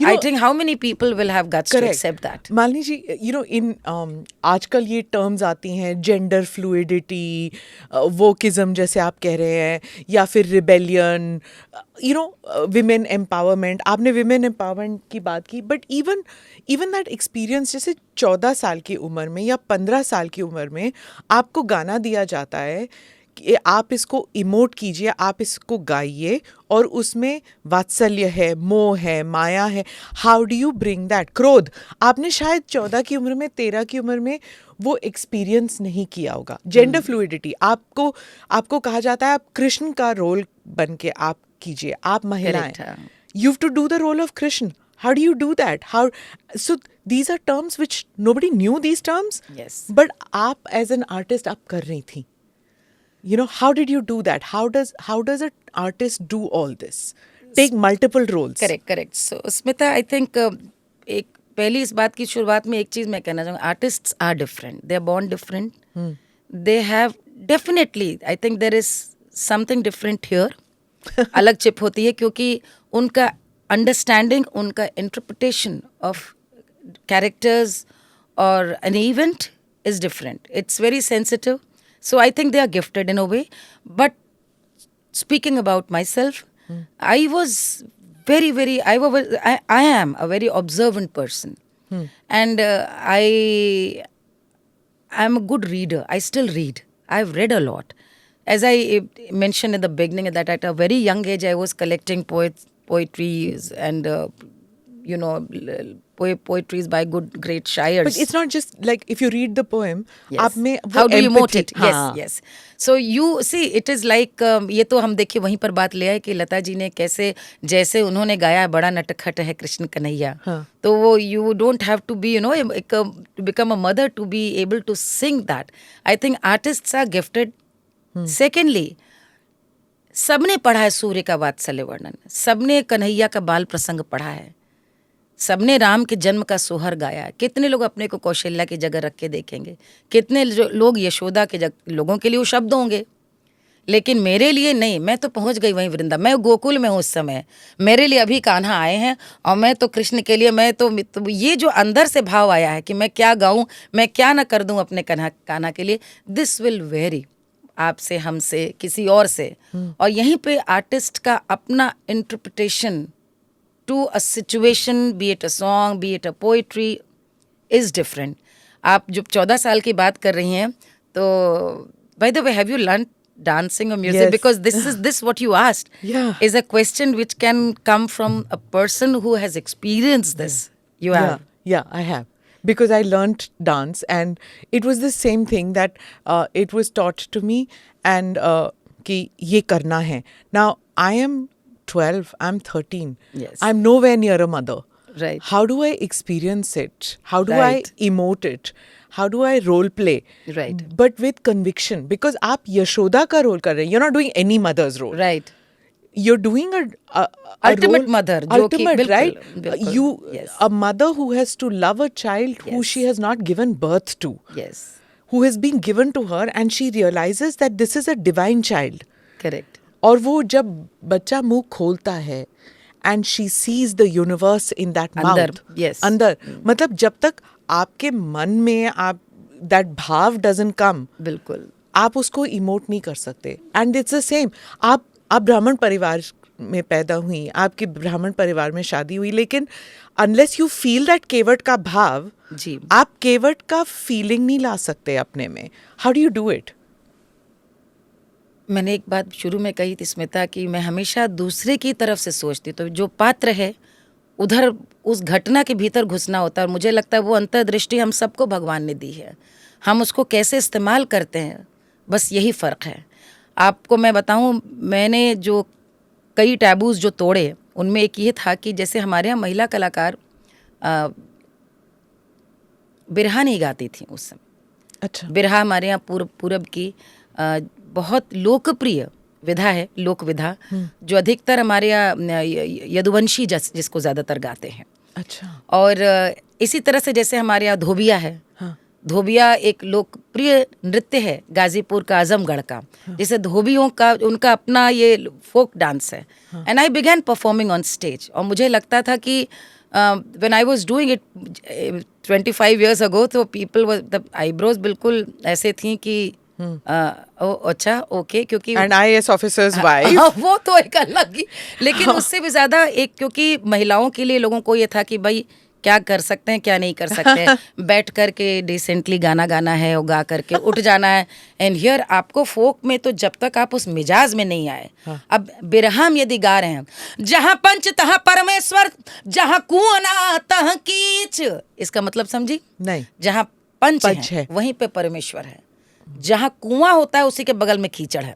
I think how many people will have guts to accept that? Malini ji, in आजकल ये terms आती हैं, gender fluidity, wokeism जैसे आप कह रहे हैं, या फिर रिबेलियन, विमेन एम्पावरमेंट। आपने विमेन एम्पावरमेंट की बात की, बट इवन दैट एक्सपीरियंस, जैसे 14 साल की उम्र में या 15 साल की उम्र में आपको गाना दिया जाता है कि आप इसको इमोट कीजिए, आप इसको गाइए, और उसमें वात्सल्य है, मोह है, माया है। How do you bring that? क्रोध आपने शायद 14 की उम्र में, 13 की उम्र में वो एक्सपीरियंस नहीं किया होगा। जेंडर फ्लूइडिटी, आपको कहा जाता है आप कृष्ण का रोल बन के आप कीजिए, आप महिलाएं, you have to do the role of Krishna. How do you do that? So these are terms which nobody knew these terms. Yes. But आप as an artist आप कर रही थी। You know, how did you do that? How does an artist do all this? Take multiple roles. Correct so Smita I think एक पहली इस बात की शुरुआत में एक चीज़ मैं कहना चाहूँगा, artists are different, they are born different, they have definitely I think there is something different here. अलग चिप होती है क्योंकि उनका अंडरस्टैंडिंग, उनका इंटरप्रिटेशन ऑफ कैरेक्टर्स और an event is different. It's very sensitive. So I think they are gifted in a way. But speaking about myself, I was I am a very observant person. And I'm a good reader. I still read. I've read a lot. As I mentioned in the beginning, that at a very young age, I was collecting poetries and, poetries by great shayars. But it's not just like if you read the poem, Yes. आप में वो How do you emote empathy- it? हाँ. Yes. So you see, it is like ये तो हम देखिए वहीं पर बात ले आए कि लता जी ने कैसे, जैसे उन्होंने गाया बड़ा नटखट है कृष्ण कन्हैया, तो वो you don't have to be to become a mother to be able to sing that. I think artists are gifted. Secondly, सबने पढ़ा है सूर्य का वात्सल्य वर्णन, सबने कन्हैया का बाल प्रसंग पढ़ा है, सबने राम के जन्म का सोहर गाया है. कितने लोग अपने को कौशल्या की जगह रख के देखेंगे, कितने लोग यशोदा के लोगों के लिए वो शब्द होंगे, लेकिन मेरे लिए नहीं. मैं तो पहुंच गई वहीं वृंदा, मैं गोकुल में हूँ उस समय, मेरे लिए अभी कान्हा आए हैं और मैं तो कृष्ण के लिए, मैं तो ये जो अंदर से भाव आया है कि मैं क्या गाऊं, मैं क्या ना कर दूं अपने कान्हा के लिए, दिस विल वेरी आपसे, हमसे, किसी और से. और यहीं पे आर्टिस्ट का अपना interpretation to a situation, be it a song, be it a poetry, is different. आप जब 14 साल की बात कर रही हैं, तो by the way, have you learned dancing or music? Yes. Because this what you asked is a question which can come from a person who has experienced this. You have. Yeah, I have. Because I learnt dance and it was the same thing that it was taught to me and कि ये करना है. Now, I am 12, I'm 13. Yes. I'm nowhere near a mother. Right. How do I experience it? How do Right. I emote it? How do I role play? Right. But with conviction. Because आप यशोदा का role कर रहे हैं. You're not doing any mother's role. Right. You're doing a Ultimate role, mother, जो कि ultimate, बिल्कुल, right? बिल्कुल, You, yes. a mother who has to love a child who Yes. she has not given birth to, Yes. who has been given to her, and she realizes that this is a divine child. Correct. और वो जब बच्चा मुंह खोलता है and she sees the universe in that अंदर, mouth. yes. अंदर, मतलब जब तक आपके मन में आप that भाव doesn't come, बिल्कुल. आप उसको इमोट नहीं कर सकते. And it's the same. आप ब्राह्मण परिवार में पैदा हुई, आपके ब्राह्मण परिवार में शादी हुई, लेकिन अनलेस यू फील दैट केवट का भाव, जी. आप केवट का फीलिंग नहीं ला सकते अपने में. How do you do it? मैंने एक बात शुरू में कही थी स्मिता कि मैं हमेशा दूसरे की तरफ से सोचती, तो जो पात्र है उधर उस घटना के भीतर घुसना होता है. और मुझे लगता है वो अंतर्दृष्टि हम सबको भगवान ने दी है, हम उसको कैसे इस्तेमाल करते हैं, बस यही फ़र्क है. आपको मैं बताऊं, मैंने जो कई टैबूज जो तोड़े, उनमें एक ये था कि जैसे हमारे यहाँ महिला कलाकार बिरहा नहीं गाती थी उस समय. अच्छा. बिरहा हमारे यहाँ पूरब की बहुत लोकप्रिय विधा है, लोक विधा, जो अधिकतर हमारे यहाँ यदुवंशी जिसको ज़्यादातर गाते हैं. अच्छा. और इसी तरह से जैसे हमारे यहाँ धोबिया है. हाँ. धोबिया एक लोकप्रिय नृत्य है गाजीपुर का, आजमगढ़ का, जिसे धोबियों का उनका अपना ये फोक डांस है. And I began performing on stage. और मुझे लगता था कि when I was doing it 25 years ago, तो पीपल द आईब्रोज बिल्कुल ऐसे थी कि अच्छा ओके, क्योंकि एंड IAS ऑफिसर्स वाइफ. वो तो एक अलग ही, लेकिन उससे भी ज्यादा एक, क्योंकि महिलाओं के लिए लोगों को ये था कि भाई क्या कर सकते हैं, क्या नहीं कर सकते हैं, बैठ करके डिसेंटली गाना गाना है और गा करके उठ जाना है. एंड हियर आपको फोक में तो जब तक आप उस मिजाज में नहीं आए, अब बिरहम यदि गा रहे हैं, जहाँ पंच तहाँ परमेश्वर, जहाँ कुआं ना तहाँ कीच, इसका मतलब समझी? नहीं. जहाँ पंच है वहीं पे परमेश्वर है, जहाँ कुआं होता है उसी के बगल में कीचड़ है.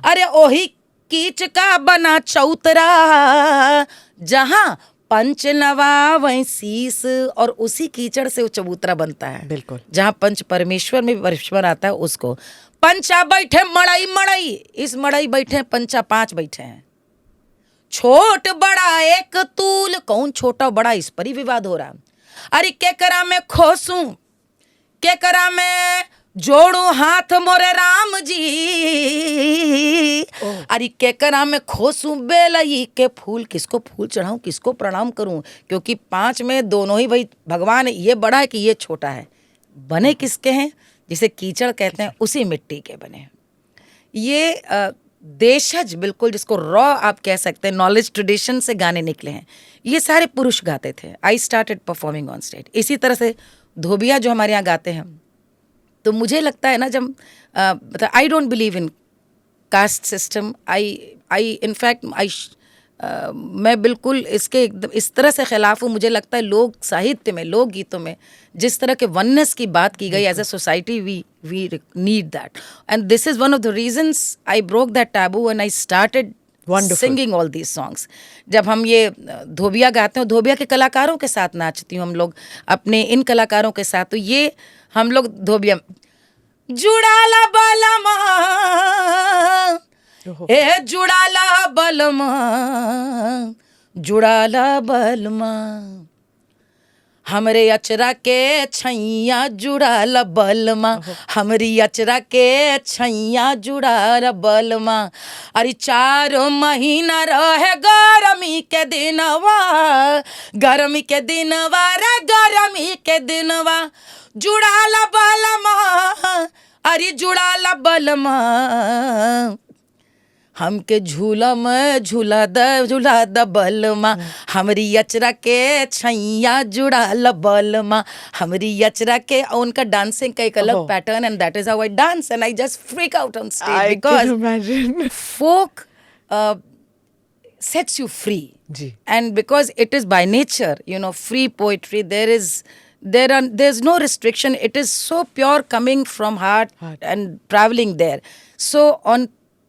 अरे ओही कीच का बना चौतरा, जहाँ पंच नवावै शीस, और उसी कीचड़ से वो चबूतरा बनता है। बिल्कुल। जहाँ पंच परमेश्वर में परमेश्वर आता है उसको। पंचा बैठे मड़ई मड़ई, इस मड़ई बैठे पंचा 5 बैठे हैं। छोट बड़ा एक तूल, कौन छोटा बड़ा इस पर ही विवाद हो रहा। अरे केकरा में खोसूं, केकरा में जोड़ू हाथ मोरे राम जी, अरे केकरा में खोसूं बेलई के फूल, किसको फूल चढ़ाऊं, किसको प्रणाम करूं, क्योंकि 5 में दोनों ही भाई भगवान, ये बड़ा है कि ये छोटा है। बने किसके हैं, जिसे कीचड़ कहते हैं, उसी मिट्टी के बने हैं। ये देशज बिल्कुल, जिसको रॉ आप कह सकते हैं, नॉलेज ट्रेडिशन से गाने निकले हैं। ये सारे पुरुष गाते थे। I started performing on stage. इसी तरह से धोबिया जो हमारे यहाँ गाते हैं, तो मुझे लगता है ना, जब मतलब I don't believe in caste system, I in fact मैं बिल्कुल इसके एकदम इस तरह से खिलाफ हूँ। मुझे लगता है लोक साहित्य में, लोक गीतों में जिस तरह के वननेस की बात की गई, as a society we need that, and this is one of the reasons I broke that taboo and I started singing all these songs. जब हम ये धोबिया गाते हैं, धोबिया के कलाकारों के साथ नाचती हूँ हम लोग, अपने इन कलाकारों के साथ। तो ये हम लोग धोबिया जुड़ाला बलमा, ए जुड़ाला बलमा, जुड़ाला बलमा, हमरे अचरा के छैया जुड़ाला बलमा, हमरी अचरा के छैया जुड़ाला बलमा। अरे 4 महीना रहे गरमी के दिनवा, गरमी के दिनवा रे गरमी के दिनवा, जुड़ाला बलमा, अरे जुड़ाला बलमा, हमके झूला में झूला द बलमा, हमरी अचरा के छैया जुड़ाला बलमा, हमरी अचरा के। उनका डांसिंग का एक अलग pattern, and that is how I dance, and I just freak out on stage because folk sets you free. जी. And because it is by nature, you know, free poetry, there's no restriction. It is so pure, coming from heart and traveling there. So on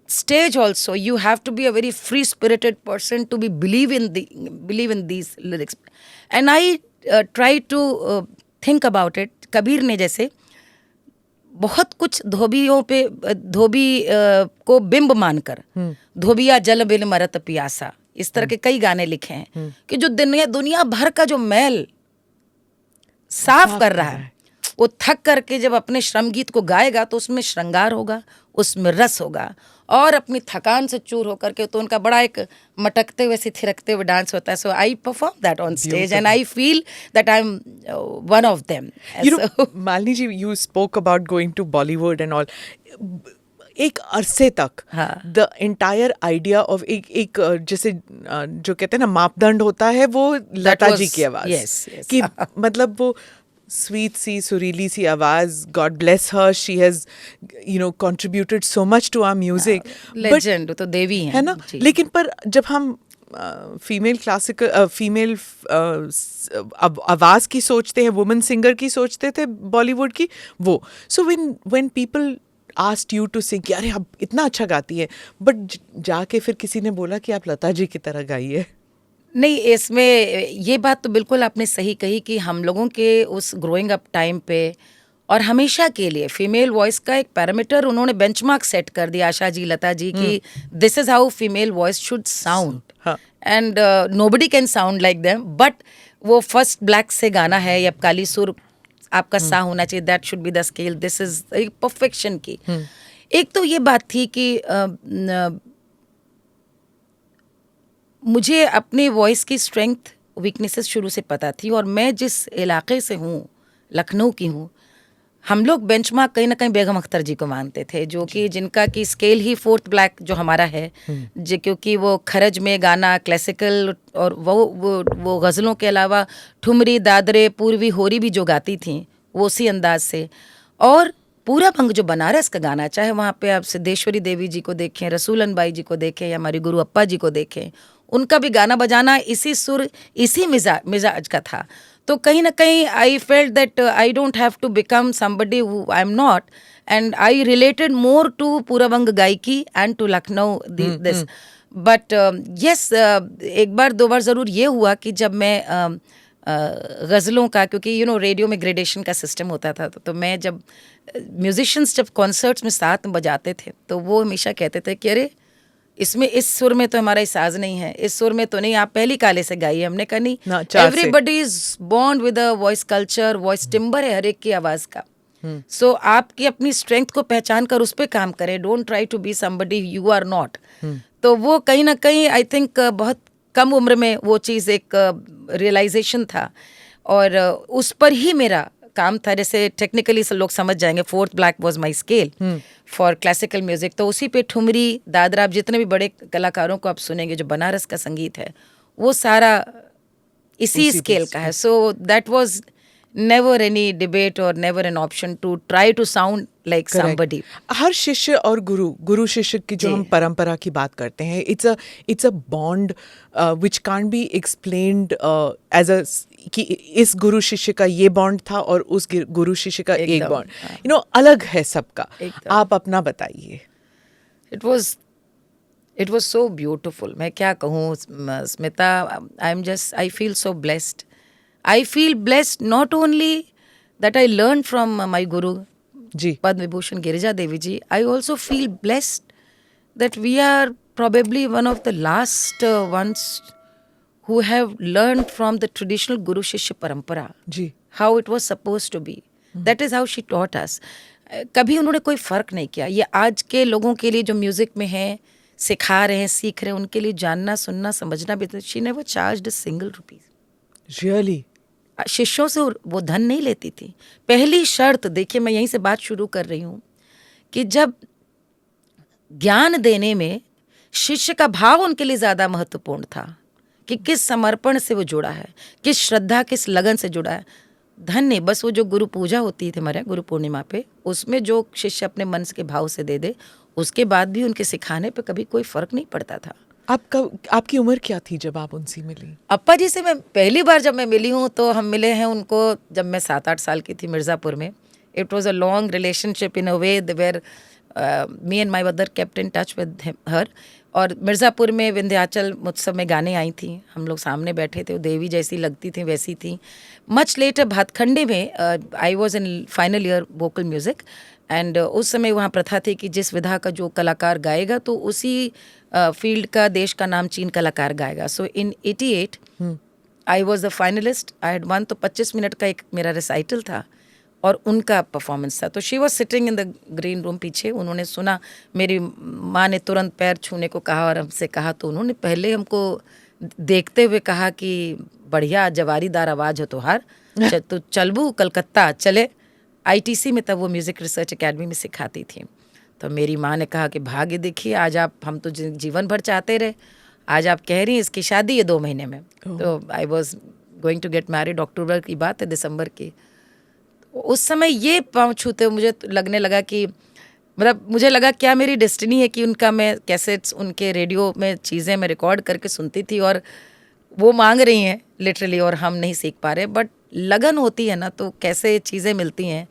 stage also, you have to be a very free spirited person to believe in these lyrics. And I try to think about it. Kabir ने जैसे बहुत कुछ धोबियों पे, धोबी को बिंब मानकर, धोबिया जल बिन मरत पियासा, इस तरह के कई गाने लिखे हैं कि जो दुनिया भर का जो मैल साफ कर रहा है, वो थक करके जब अपने श्रम गीत को गाएगा तो उसमें श्रृंगार होगा, उसमें रस होगा, और अपनी थकान से चूर होकर के तो उनका बड़ा एक मटकते हुए से थिरकते हुए डांस होता है. So I perform that on stage and I feel that I am one of them. Malini ji, you spoke about going to Bollywood and all. एक अरसे तक द एंटायर आइडिया ऑफ एक जैसे जो कहते हैं ना मापदंड होता है, वो लता जी की आवाज कि मतलब वो sweet सी सुरीली सी आवाज, God bless her, she has contributed so much to our music. Legend, तो देवी हैं, है ना. लेकिन पर जब हम फीमेल क्लासिकल फीमेल आवाज की सोचते हैं, वुमेन सिंगर की सोचते थे बॉलीवुड की, वो so when people asked you to sing, अरे आप इतना अच्छा गाती है, बट जाके फिर किसी ने बोला कि आप लता जी की तरह गाइए. नहीं, इसमें ये बात तो बिल्कुल आपने सही कही कि हम लोगों के उस ग्रोइंग अप टाइम पे और हमेशा के लिए फीमेल वॉइस का एक पैरामीटर उन्होंने बेंचमार्क सेट कर दिया, आशा जी, लता जी, कि this is how female voice should sound, and nobody can sound like them. But वो फर्स्ट ब्लैक से गाना है या काली सुर आपका सा होना चाहिए, that should be the scale. This is perfection की. एक तो ये बात थी कि मुझे अपने वॉइस की स्ट्रेंथ वीकनेसेस शुरू से पता थी, और मैं जिस इलाके से हूँ, लखनऊ की हूँ, हम लोग बेंचमार्क कहीं ना कहीं बेगम अख्तर जी को मानते थे, जो कि जिनका की स्केल ही फोर्थ ब्लैक जो हमारा है, जो क्योंकि वो खरज में गाना क्लासिकल और वो गज़लों के अलावा ठुमरी, दादरे, पूर्वी, होरी भी जो गाती थी वो उसी अंदाज से. और पूरा भंग जो बनारस का गाना, चाहे वहाँ पे आप सिद्धेश्वरी देवी जी को देखें, रसूलन बाई जी को देखें, या हमारी गुरु अप्पा जी को देखें, उनका भी गाना बजाना इसी सुर, इसी मिजाज का था. तो कहीं ना कहीं I felt that I don't have to become somebody who I am not, and I related more to purab ang gayaki and to Lucknow this. But yes एक बार दो बार ज़रूर ये हुआ कि जब मैं गज़लों का, क्योंकि यू नो रेडियो में ग्रेडेशन का सिस्टम होता था, तो मैं जब म्यूजिशियंस जब कॉन्सर्ट्स में साथ में बजाते थे तो वो हमेशा कहते थे कि अरे इसमें इस सुर में तो हमारा साज नहीं है, इस सुर में तो नहीं, आप पहली काले से गाइए। हमने कहा नहीं, everybody is born with a voice culture, voice timber है हर एक की आवाज़ का। सो आपकी अपनी स्ट्रेंथ को पहचान कर उस पर काम करें, don't try to be somebody you are not. तो वो कहीं ना कहीं आई थिंक बहुत कम उम्र में वो चीज़ एक रियलाइजेशन था, और उस पर ही मेरा काम था। जैसे टेक्निकली सब लोग समझ जाएंगे, fourth black was my scale for classical music, तो उसी पे ठुमरी, दादरा, आप जितने भी बड़े कलाकारों को आप सुनेंगे जो बनारस का संगीत है वो सारा इसी स्केल का है। So that was never any debate or never an option to try to sound like somebody. हर शिष्य और गुरु शिष्य की जो हम परंपरा की बात करते हैं, it's a bond which can't be explained as a कि इस गुरु शिष्य का ये बॉन्ड था और उस गुरु शिष्य का एक बॉन्ड यू नो अलग है सबका। आप अपना बताइए। It was so beautiful. मैं क्या कहूँ Smita, I feel so blessed. I feel blessed not only that I learned from my Guru, Padma Vibhushan Girija Devi ji, I also feel blessed that we are probably one of the last ones who have learned from the traditional Guru Shishya Parampara, how it was supposed to be. That is how she taught us. कभी उन्होंने कोई फ़र्क नहीं किया। ये आज के लोगों के लिए जो म्यूज़िक में हैं, सिखा रहे हैं, सीख रहे हैं, उनके लिए जानना, सुनना, समझना भी। She never charged a single rupee. Really? शिष्यों से वो धन नहीं लेती थी। पहली शर्त, देखिए मैं यहीं से बात शुरू कर रही हूँ, कि जब ज्ञान देने में शिष्य का भाव उनके लिए ज़्यादा महत्वपूर्ण था, कि किस समर्पण से वो जुड़ा है, किस श्रद्धा, किस लगन से जुड़ा है। धन नहीं, बस वो जो गुरु पूजा होती थी हमारे गुरु पूर्णिमा पे, उसमें जो शिष्य अपने मन के भाव से दे दे, उसके बाद भी उनके सिखाने पे कभी कोई फ़र्क नहीं पड़ता था। आपकी उम्र क्या थी जब आप उनसे मिली? अप्पा जी से मैं पहली बार जब मैं मिली हूँ तो हम मिले हैं उनको जब मैं 7-8 साल की थी, मिर्ज़ापुर में। It was a long relationship in a way where me and my mother kept in touch with her. और मिर्ज़ापुर में विंध्याचल उत्सव में गाने आई थी, हम लोग सामने बैठे थे, वो देवी जैसी लगती थी, वैसी थी। मच लेटर भातखंडे में I was in final year vocal music, and उस समय वहाँ प्रथा थी कि जिस विधा का जो कलाकार गाएगा तो उसी फील्ड का, देश का नामचीन कलाकार गाएगा। सो इन 88 I was the finalist, I had one. तो 25 मिनट का एक मेरा रिसाइटल था और उनका परफॉर्मेंस था। तो she was sitting in the green room पीछे। उन्होंने सुना, मेरी माँ ने तुरंत पैर छूने को कहा और हमसे कहा, तो उन्होंने पहले हमको देखते हुए कहा कि बढ़िया जवारीदार आवाज़ हो तोहार, तो चलबू कलकत्ता चले। ITC में तब वो म्यूज़िक रिसर्च एकेडमी में सिखाती थी। तो मेरी माँ ने कहा कि भाग्य देखिए, आज आप, हम तो जीवन भर चाहते रहे, आज आप कह रही हैं इसकी शादी है 2 महीने में। तो I was going to get married, October की बात है, दिसंबर की। उस समय ये पाँव छूते मुझे लगने लगा कि मतलब मुझे लगा क्या मेरी डेस्टिनी है कि उनका मैं कैसेट्स, उनके रेडियो में चीज़ें मैं रिकॉर्ड करके सुनती थी और वो मांग रही हैं लिटरली और हम नहीं सीख पा रहे। बट लगन होती है ना, तो कैसे चीज़ें मिलती हैं।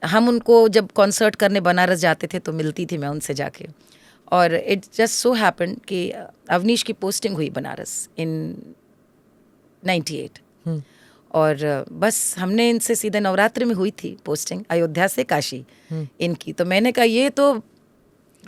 हम उनको जब कॉन्सर्ट करने बनारस जाते थे तो मिलती थी मैं उनसे जाके, और इट जस्ट सो हैपेंड कि अवनीश की पोस्टिंग हुई बनारस इन 98। और बस हमने इनसे सीधे नवरात्रि में हुई थी पोस्टिंग, अयोध्या से काशी इनकी। तो मैंने कहा ये तो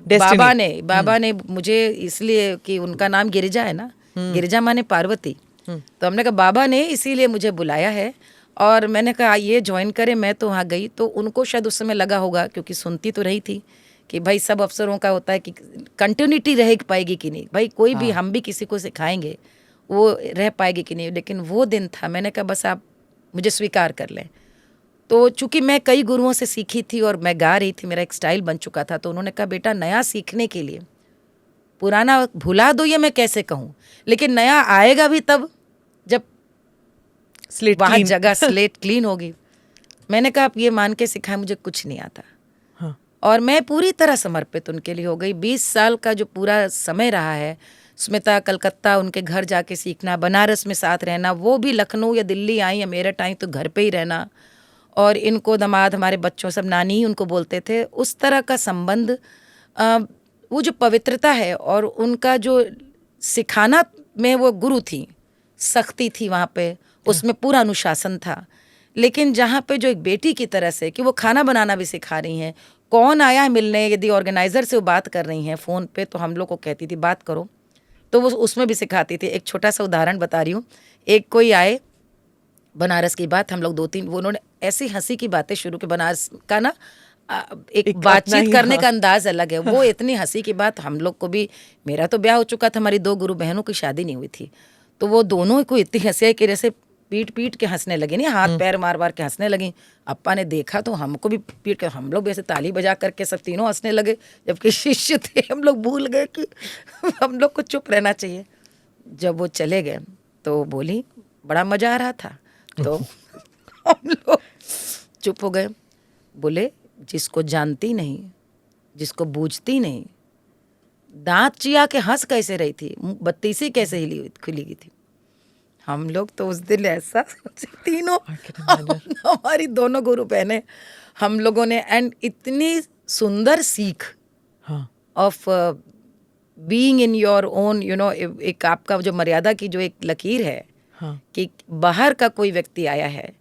बाबा ने मुझे, इसलिए कि उनका नाम गिरिजा है ना, गिरिजा माने पार्वती, तो हमने कहा बाबा ने इसीलिए मुझे बुलाया है। और मैंने कहा ये ज्वाइन करें। मैं तो वहाँ गई तो उनको शायद उस समय लगा होगा, क्योंकि सुनती तो रही थी कि भाई सब अफसरों का होता है कि कंटिन्यूटी रह पाएगी कि नहीं, भाई कोई भी, हम भी किसी को सिखाएंगे वो रह पाएगी कि नहीं। लेकिन वो दिन था, मैंने कहा बस आप मुझे स्वीकार कर लें। तो चूंकि मैं कई गुरुओं से सीखी थी और मैं गा रही थी, मेरा एक स्टाइल बन चुका था, तो उन्होंने कहा बेटा नया सीखने के लिए पुराना भुला दो, ये मैं कैसे कहूँ, लेकिन नया आएगा भी तब जब वहाँ जगह स्लेट क्लीन होगी। मैंने कहा आप ये मान के सिखाएं, मुझे कुछ नहीं आता। हाँ। और मैं पूरी तरह समर्पित उनके लिए हो गई। 20 साल का जो पूरा समय रहा है, स्मिता कलकत्ता उनके घर जाके सीखना, बनारस में साथ रहना, वो भी लखनऊ या दिल्ली आई या मेरठ आई तो घर पे ही रहना, और इनको दामाद, हमारे बच्चों सब नानी ही उनको बोलते थे। उस तरह का संबंध वो जो पवित्रता है और उनका जो सिखाना में वो गुरु थी, सख्ती थी वहाँ पे, उसमें पूरा अनुशासन था। लेकिन जहाँ पे जो एक बेटी की तरह से कि वो खाना बनाना भी सिखा रही हैं, कौन आया है मिलने, यदि ऑर्गेनाइजर से वो बात कर रही हैं फ़ोन पे तो हम लोग को कहती थी बात करो, तो वो उसमें भी सिखाती थी। एक छोटा सा उदाहरण बता रही हूँ, एक कोई आए, बनारस की बात, हम लोग 2-3 वो उन्होंने ऐसी हंसी की बातें शुरू की। बनारस का ना एक अपना बातचीत ही, करने हाँ। का अंदाज अलग है। वो इतनी हंसी की बात, हम लोग को भी, मेरा तो ब्याह हो चुका था, हमारी 2 गुरु बहनों की शादी नहीं हुई थी, तो वो दोनों को इतनी हंसी आई कि जैसे पीट पीट के हंसने लगी, नहीं हाथ पैर मार मार के हंसने लगी। अप्पा ने देखा तो हमको भी पीट के, हम लोग भी ऐसे ताली बजा करके सब तीनों हंसने लगे, जबकि शिष्य थे। हम लोग भूल गए कि हम लोग को चुप रहना चाहिए। जब वो चले गए तो बोली बड़ा मजा आ रहा था, तो हम लोग चुप हो गए। बोले जिसको जानती नहीं, जिसको बूझती नहीं, दांत चिया के हंस कैसे रही थी, बत्तीसी कैसे खुली गई थी। हम लोग तो उस दिन ऐसा सोचे तीनों, हमारी दोनों गुरु बहनें, हम लोगों ने, एंड इतनी सुंदर सीख of being in your own, you know, एक आपका जो मर्यादा की जो एक लकीर है, कि बाहर का कोई व्यक्ति आया है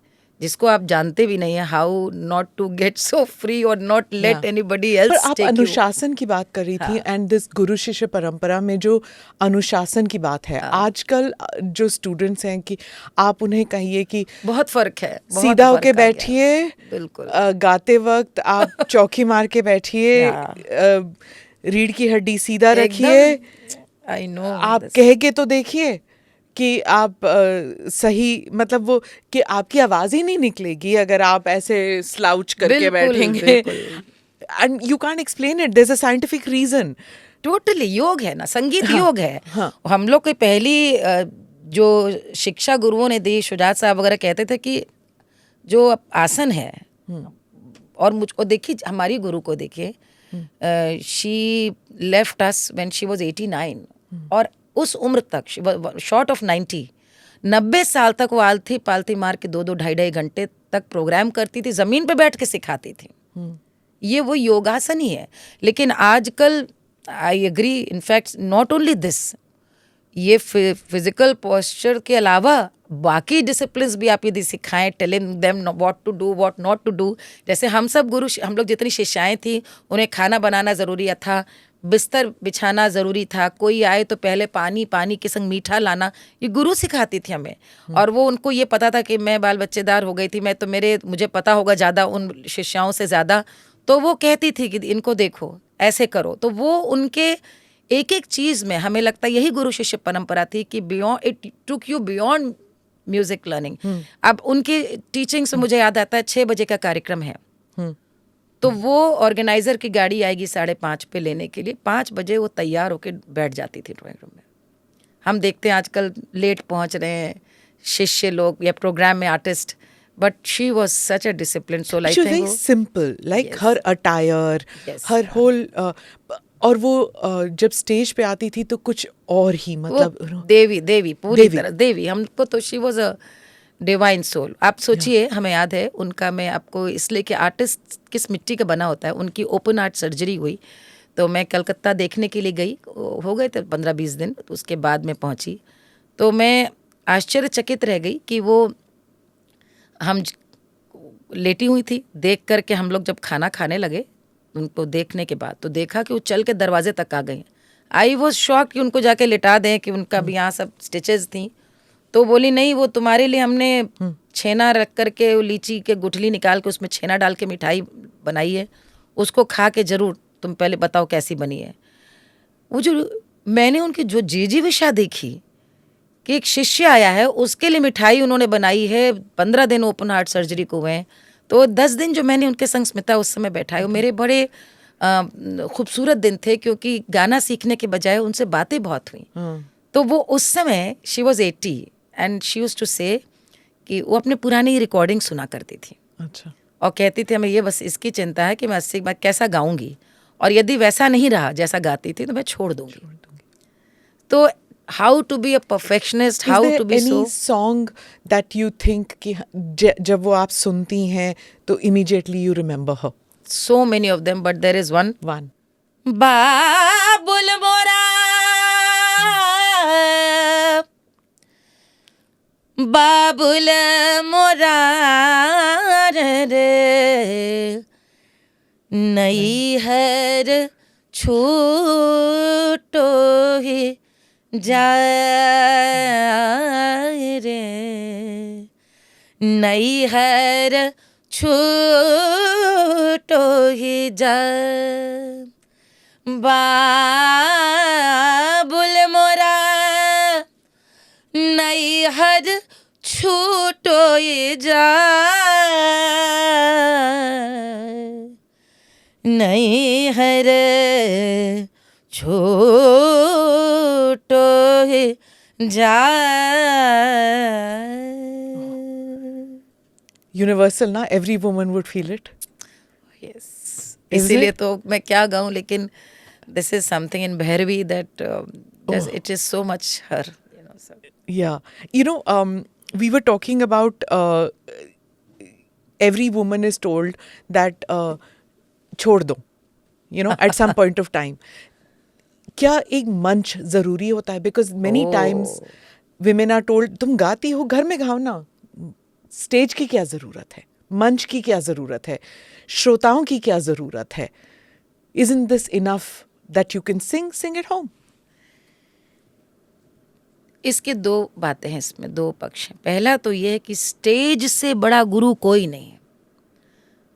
जिसको आप जानते भी नहीं है, how not to get so free और नॉट लेट एनीबडी एल्स पर आप टेक यू। अनुशासन की बात कर रही थी, एंड दिस गुरु शिष्य परंपरा में जो अनुशासन की बात है, आजकल जो स्टूडेंट्स हैं कि आप उन्हें कहिए कि बहुत फर्क है, बहुत सीधा फर्क होके आ गया। बैठिए, बिल्कुल। गाते वक्त आप चौकी मार के बैठिए, रीढ़ की हड्डी सीधा रखिए, आई नो, आप कह के तो देखिए कि आप सही, मतलब वो कि आपकी आवाज ही नहीं निकलेगी अगर आप ऐसे स्लाउच करके बैठेंगे, and you can't explain it, there is a scientific reason. Totally योग है ना, संगीत योग है। हम लोग की पहली जो शिक्षा गुरुओं ने दी, शुजात साहब वगैरह कहते थे कि जो आसन है, और मुझको देखिए, हमारी गुरु को देखिए, she left us when she was 89, और उस उम्र तक, शॉर्ट ऑफ 90 साल तक वो आलती पालती मार के 2-2 ढाई घंटे तक प्रोग्राम करती थी, जमीन पे बैठ के सिखाती थी। ये वो योगासन ही है। लेकिन आजकल I agree, in fact not only this, ये फिजिकल पोस्चर के अलावा बाकी डिसिप्लिन्स भी आप यदि सिखाएं, telling them what to do, what not to do. जैसे हम सब गुरु, हम लोग जितनी शिष्याएं थी, उन्हें खाना बनाना ज़रूरी था, बिस्तर बिछाना ज़रूरी था, कोई आए तो पहले पानी के संग मीठा लाना, ये गुरु सिखाती थी हमें। और वो, उनको ये पता था कि मैं बाल बच्चेदार हो गई थी, मैं तो मुझे पता होगा ज़्यादा उन शिष्याओं से ज़्यादा, तो वो कहती थी कि इनको देखो ऐसे करो। तो वो उनके एक एक चीज़ में हमें लगता है यही गुरु शिष्य परंपरा थी कि beyond, it took you beyond music learning. अब उनकी टीचिंग से मुझे याद आता है, 6 बजे का कार्यक्रम है, तो वो ऑर्गेनाइजर की गाड़ी आएगी 5:30 पे लेने के लिए, 5 बजे वो तैयार होकर बैठ जाती थी ड्राइंग रूम में। हम देखते हैं आजकल लेट पहुंच रहे हैं शिष्य लोग या प्रोग्राम में artist, but she was such a discipline soul. I think simple, like her attire, her whole, और वो जब स्टेज पे आती थी तो कुछ और ही, मतलब देवी पूरी तरह देवी। हमको तो she was a divine soul. आप सोचिए, हमें याद है उनका, मैं आपको इसलिए कि आर्टिस्ट किस मिट्टी का बना होता है, उनकी ओपन हार्ट सर्जरी हुई, तो मैं कलकत्ता देखने के लिए गई, हो गए थे 15-20 दिन, तो उसके बाद में पहुंची, तो मैं आश्चर्यचकित रह गई कि वो, हम लेटी हुई थी, देख करके हम लोग जब खाना खाने लगे, उनको देखने के बाद तो देखा कि वो चल के दरवाजे तक आ गए। आई वॉज शॉक कि उनको जाके लिटा दें, कि उनका भी यहाँ सब स्टिचेस थी। तो बोली नहीं, वो तुम्हारे लिए हमने छेना रख करके, लीची के गुठली निकाल के उसमें छेना डाल के मिठाई बनाई है, उसको खा के ज़रूर तुम पहले बताओ कैसी बनी है। वो जो मैंने उनकी जो जी विशा देखी कि एक शिष्य आया है, उसके लिए मिठाई उन्होंने बनाई है, 15 दिन ओपन हार्ट सर्जरी को हुए हैं, तो 10 दिन जो मैंने उनके संग स्मिता उस समय बैठा है, वो मेरे बड़े खूबसूरत दिन थे, क्योंकि गाना सीखने के बजाय उनसे बातें बहुत हुई। तो वो उस समय she was 80 and she used to say कि वो अपने पुरानी रिकॉर्डिंग सुना करती थी। अच्छा। और कहती थी हमें ये बस इसकी चिंता है कि मैं 80 के बाद कैसा गाऊंगी, और यदि वैसा नहीं रहा जैसा गाती थी तो मैं छोड़ दूंगी। तो how to be a perfectionist, how to be so. Song that you think कि जब वो आप सुनती हैं तो immediately you remember her? So many of them, but there is one. बाबुल मोरा बाबुल मोरा रे नई हर छूटो ही जाए रे नई हर छूटो ही जाए बाबुल मोरा नई हर छूटो ही जाए नई हर छूटो ही जाए यूनिवर्सल ना, every woman would feel it. Yes. इसीलिए तो मैं क्या गाऊं, लेकिन this is something in Bhairavi that it is so much her, you know. So. Yeah, you know, we were talking about every woman is told that छोड़ दो, you know, at some point of time. क्या एक मंच जरूरी होता है? Because many times women are told तुम गाती हो, घर में गाओ ना. स्टेज की क्या जरूरत है? मंच की क्या जरूरत है? श्रोताओं की क्या जरूरत है? Isn't this enough that you can sing at home? इसके दो बातें हैं, इसमें दो पक्ष हैं. पहला तो ये है कि स्टेज से बड़ा गुरु कोई नहीं है.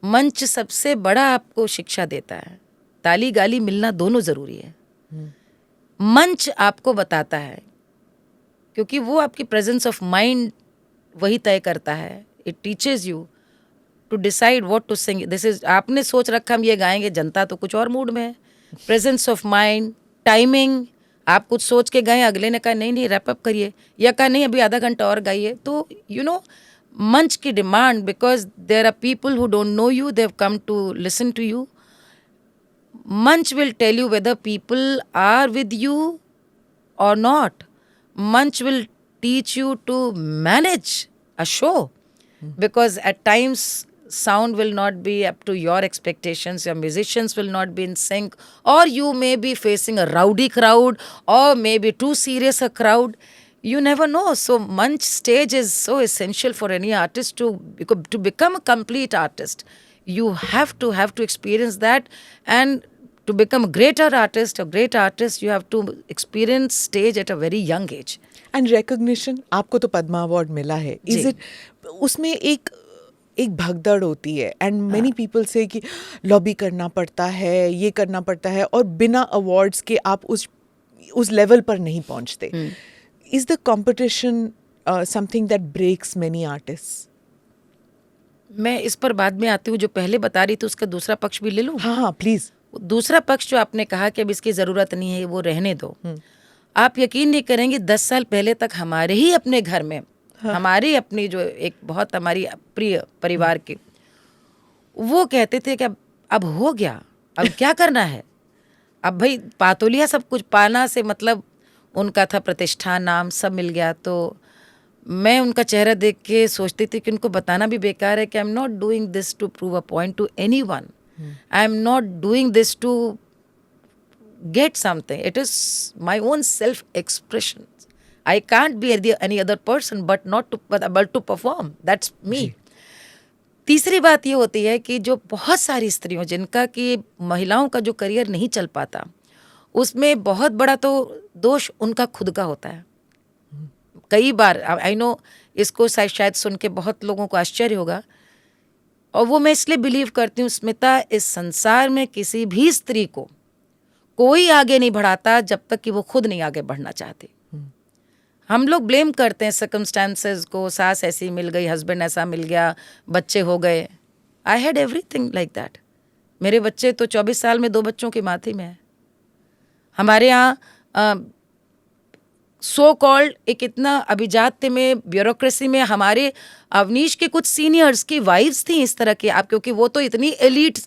मंच सबसे बड़ा आपको शिक्षा देता है. ताली गाली मिलना दोनों जरूरी है. मंच आपको बताता है, क्योंकि वो आपकी प्रेजेंस ऑफ माइंड वही तय करता है. It teaches you to decide what to sing. This is, आपने सोच रखा हम ये गाएंगे, जनता तो कुछ और मूड में है. प्रेजेंस ऑफ माइंड, टाइमिंग, आप कुछ सोच के गए, अगले ने कहा नहीं नहीं रैप अप करिए, या कहा नहीं अभी आधा घंटा और गाइए. तो यू नो मंच की demand, because there are people who don't know you, they have come to listen to you. Munch will tell you whether people are with you or not. Munch will teach you to manage a show, because at times sound will not be up to your expectations, your musicians will not be in sync, or you may be facing a rowdy crowd, or maybe too serious a crowd. You never know. So Munch stage is so essential for any artist to become a complete artist. You have to experience that, and to become a great artist, you have to experience stage at a very young age. And recognition, आपको तो Padma award मिला है. Is it, उसमें एक भगदड़ होती है, and many people say कि लॉबी करना पड़ता है, ये करना पड़ता है, और बिना अवार्ड्स के आप उस लेवल पर नहीं पहुंचते. Is the competition something that breaks many artists? मैं इस पर बाद में आती हूँ. जो पहले बता रही थी उसका दूसरा पक्ष भी ले लूँ. हाँ प्लीज. दूसरा पक्ष जो आपने कहा कि अब इसकी ज़रूरत नहीं है, वो रहने दो. आप यकीन नहीं करेंगे, 10 साल पहले तक हमारे ही अपने घर में, हमारी अपनी जो एक बहुत हमारी प्रिय परिवार के, वो कहते थे कि अब हो गया, अब क्या करना है, अब भाई पातोलिया सब कुछ पाना से मतलब उनका था प्रतिष्ठा, नाम सब मिल गया. तो मैं उनका चेहरा देख के सोचती थी कि उनको बताना भी बेकार है कि I am not doing this to prove a point to anyone. I am not doing this to get something. It is my own self-expression. I can't be any other person but to perform. That's me. तीसरी बात ये होती है कि जो बहुत सारी स्त्रियों जिनका कि महिलाओं का जो करियर नहीं चल पाता, उसमें बहुत बड़ा तो दोष उनका खुद का होता है. कई बार आई नो इसको शायद सुन के बहुत लोगों को आश्चर्य होगा, और वो मैं इसलिए बिलीव करती हूँ स्मिता, इस संसार में किसी भी स्त्री को कोई आगे नहीं बढ़ाता जब तक कि वो खुद नहीं आगे बढ़ना चाहती. हम लोग ब्लेम करते हैं सर्कमस्टांसेस को, सास ऐसी मिल गई, हस्बैंड ऐसा मिल गया, बच्चे हो गए. I had everything like that. मेरे बच्चे तो 24 साल में 2 बच्चों की माँ थी मैं. हमारे यहाँ सो कॉल्ड एक इतना अभिजात्य में, ब्यूरोक्रेसी में, हमारे अवनीश के कुछ सीनियर्स की वाइफ्स थी इस तरह की. आप क्योंकि वो तो इतनी एलीट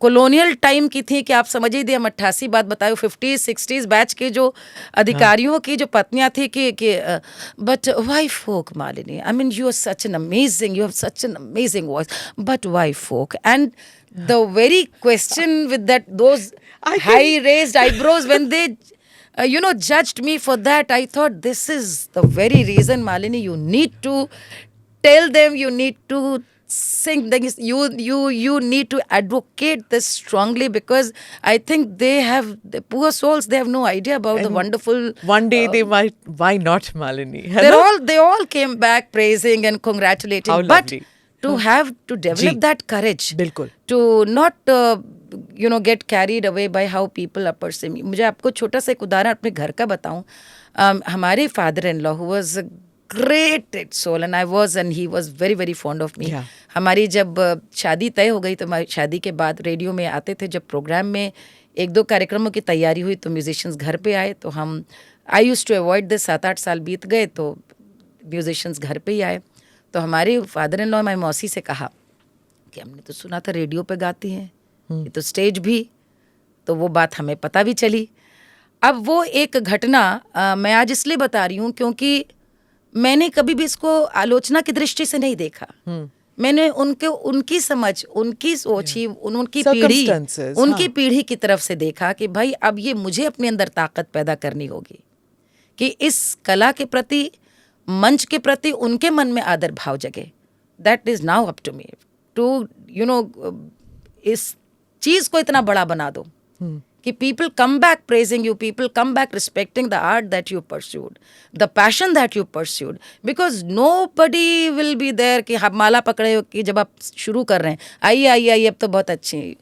कॉलोनियल टाइम की थी कि आप समझ ही दिए. हम 88 बात बताए, 50s 60s बैच के जो अधिकारियों की जो पत्नियां थी कि but why folk Malini, I mean you have such an amazing voice, but why folk. And the very question with that, those high raised eyebrows when they judged me for that. I thought this is the very reason, Malini, you need to tell them, you need to sing things, you need to advocate this strongly, because I think the poor souls, they have no idea about the wonderful. One day they might, why not, Malini? है They're ना? they all came back praising and congratulating. How but lovely. to have to develop ji. that courage, बिल्कुल. to not get carried away by how people are perceiving. मुझे आपको छोटा सा एक उदाहरण अपने घर का बताऊं. हमारे father-in-law, who was a great soul, and he was very very fond of me. Yeah. हमारी जब शादी तय हो गई, तो हमारी शादी के बाद रेडियो में आते थे, जब प्रोग्राम में एक दो कार्यक्रमों की तैयारी हुई तो म्यूजिशियंस घर पे आए, तो हम आई यूज टू अवॉइड दिस. 7-8 साल बीत गए तो म्यूजिशियंस घर पे ही आए. तो हमारे फादर इन लॉ हमारी मौसी से कहा कि हमने तो सुना था रेडियो पे गाती हैं, ये तो स्टेज भी. तो वो बात हमें पता भी चली. अब वो एक घटना मैं आज इसलिए बता रही हूँ क्योंकि मैंने कभी भी इसको आलोचना की दृष्टि से नहीं देखा. मैंने उनकी समझ, उनकी सोच ही, उनकी पीढ़ी, उनकी पीढ़ी की तरफ से देखा कि भाई अब ये मुझे अपने अंदर ताकत पैदा करनी होगी कि इस कला के प्रति, मंच के प्रति उनके मन में आदर भाव जगे. That is now up to me to इस चीज को इतना बड़ा बना दो कि people come back praising you, people come back respecting the art that you pursued, the passion that you pursued, because nobody will be there कि आप माला पकड़े हो कि जब आप शुरू कर रहे हैं, आइए अब तो बहुत अच्छे.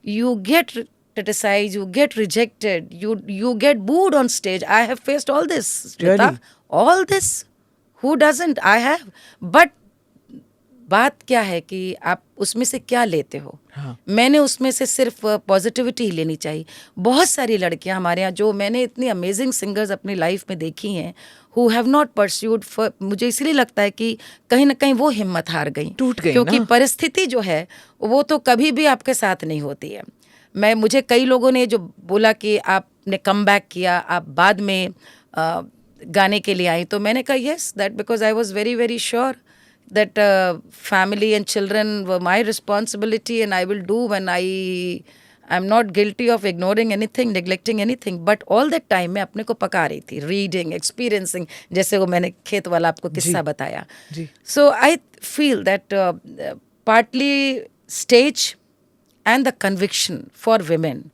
You get criticized, you get rejected, you get booed on stage. I have faced all this, Rita. Really? All this. Who doesn't? I have. But बात क्या है कि आप उसमें से क्या लेते हो. हाँ. मैंने उसमें से सिर्फ पॉजिटिविटी ही लेनी चाहिए. बहुत सारी लड़कियां हमारे यहाँ, जो मैंने इतनी अमेजिंग सिंगर्स अपनी लाइफ में देखी हैं, हु हैव नॉट परस्यूड, मुझे इसलिए लगता है कि कहीं ना कहीं वो हिम्मत हार गई, टूट गई क्योंकि ना? परिस्थिति जो है वो तो कभी भी आपके साथ नहीं होती है. मुझे कई लोगों ने जो बोला कि आपने कम बैक किया, आप बाद में गाने के लिए आई, तो मैंने कहा yes, that because I was very very sure that family and children were my responsibility, and I will do when I'm not guilty of ignoring anything, neglecting anything. But all that time मैं अपने को पका रही थी, reading, experiencing, जैसे वो मैंने खेत वाला आपको किस्सा बताया. So I feel that partly stage and the conviction for women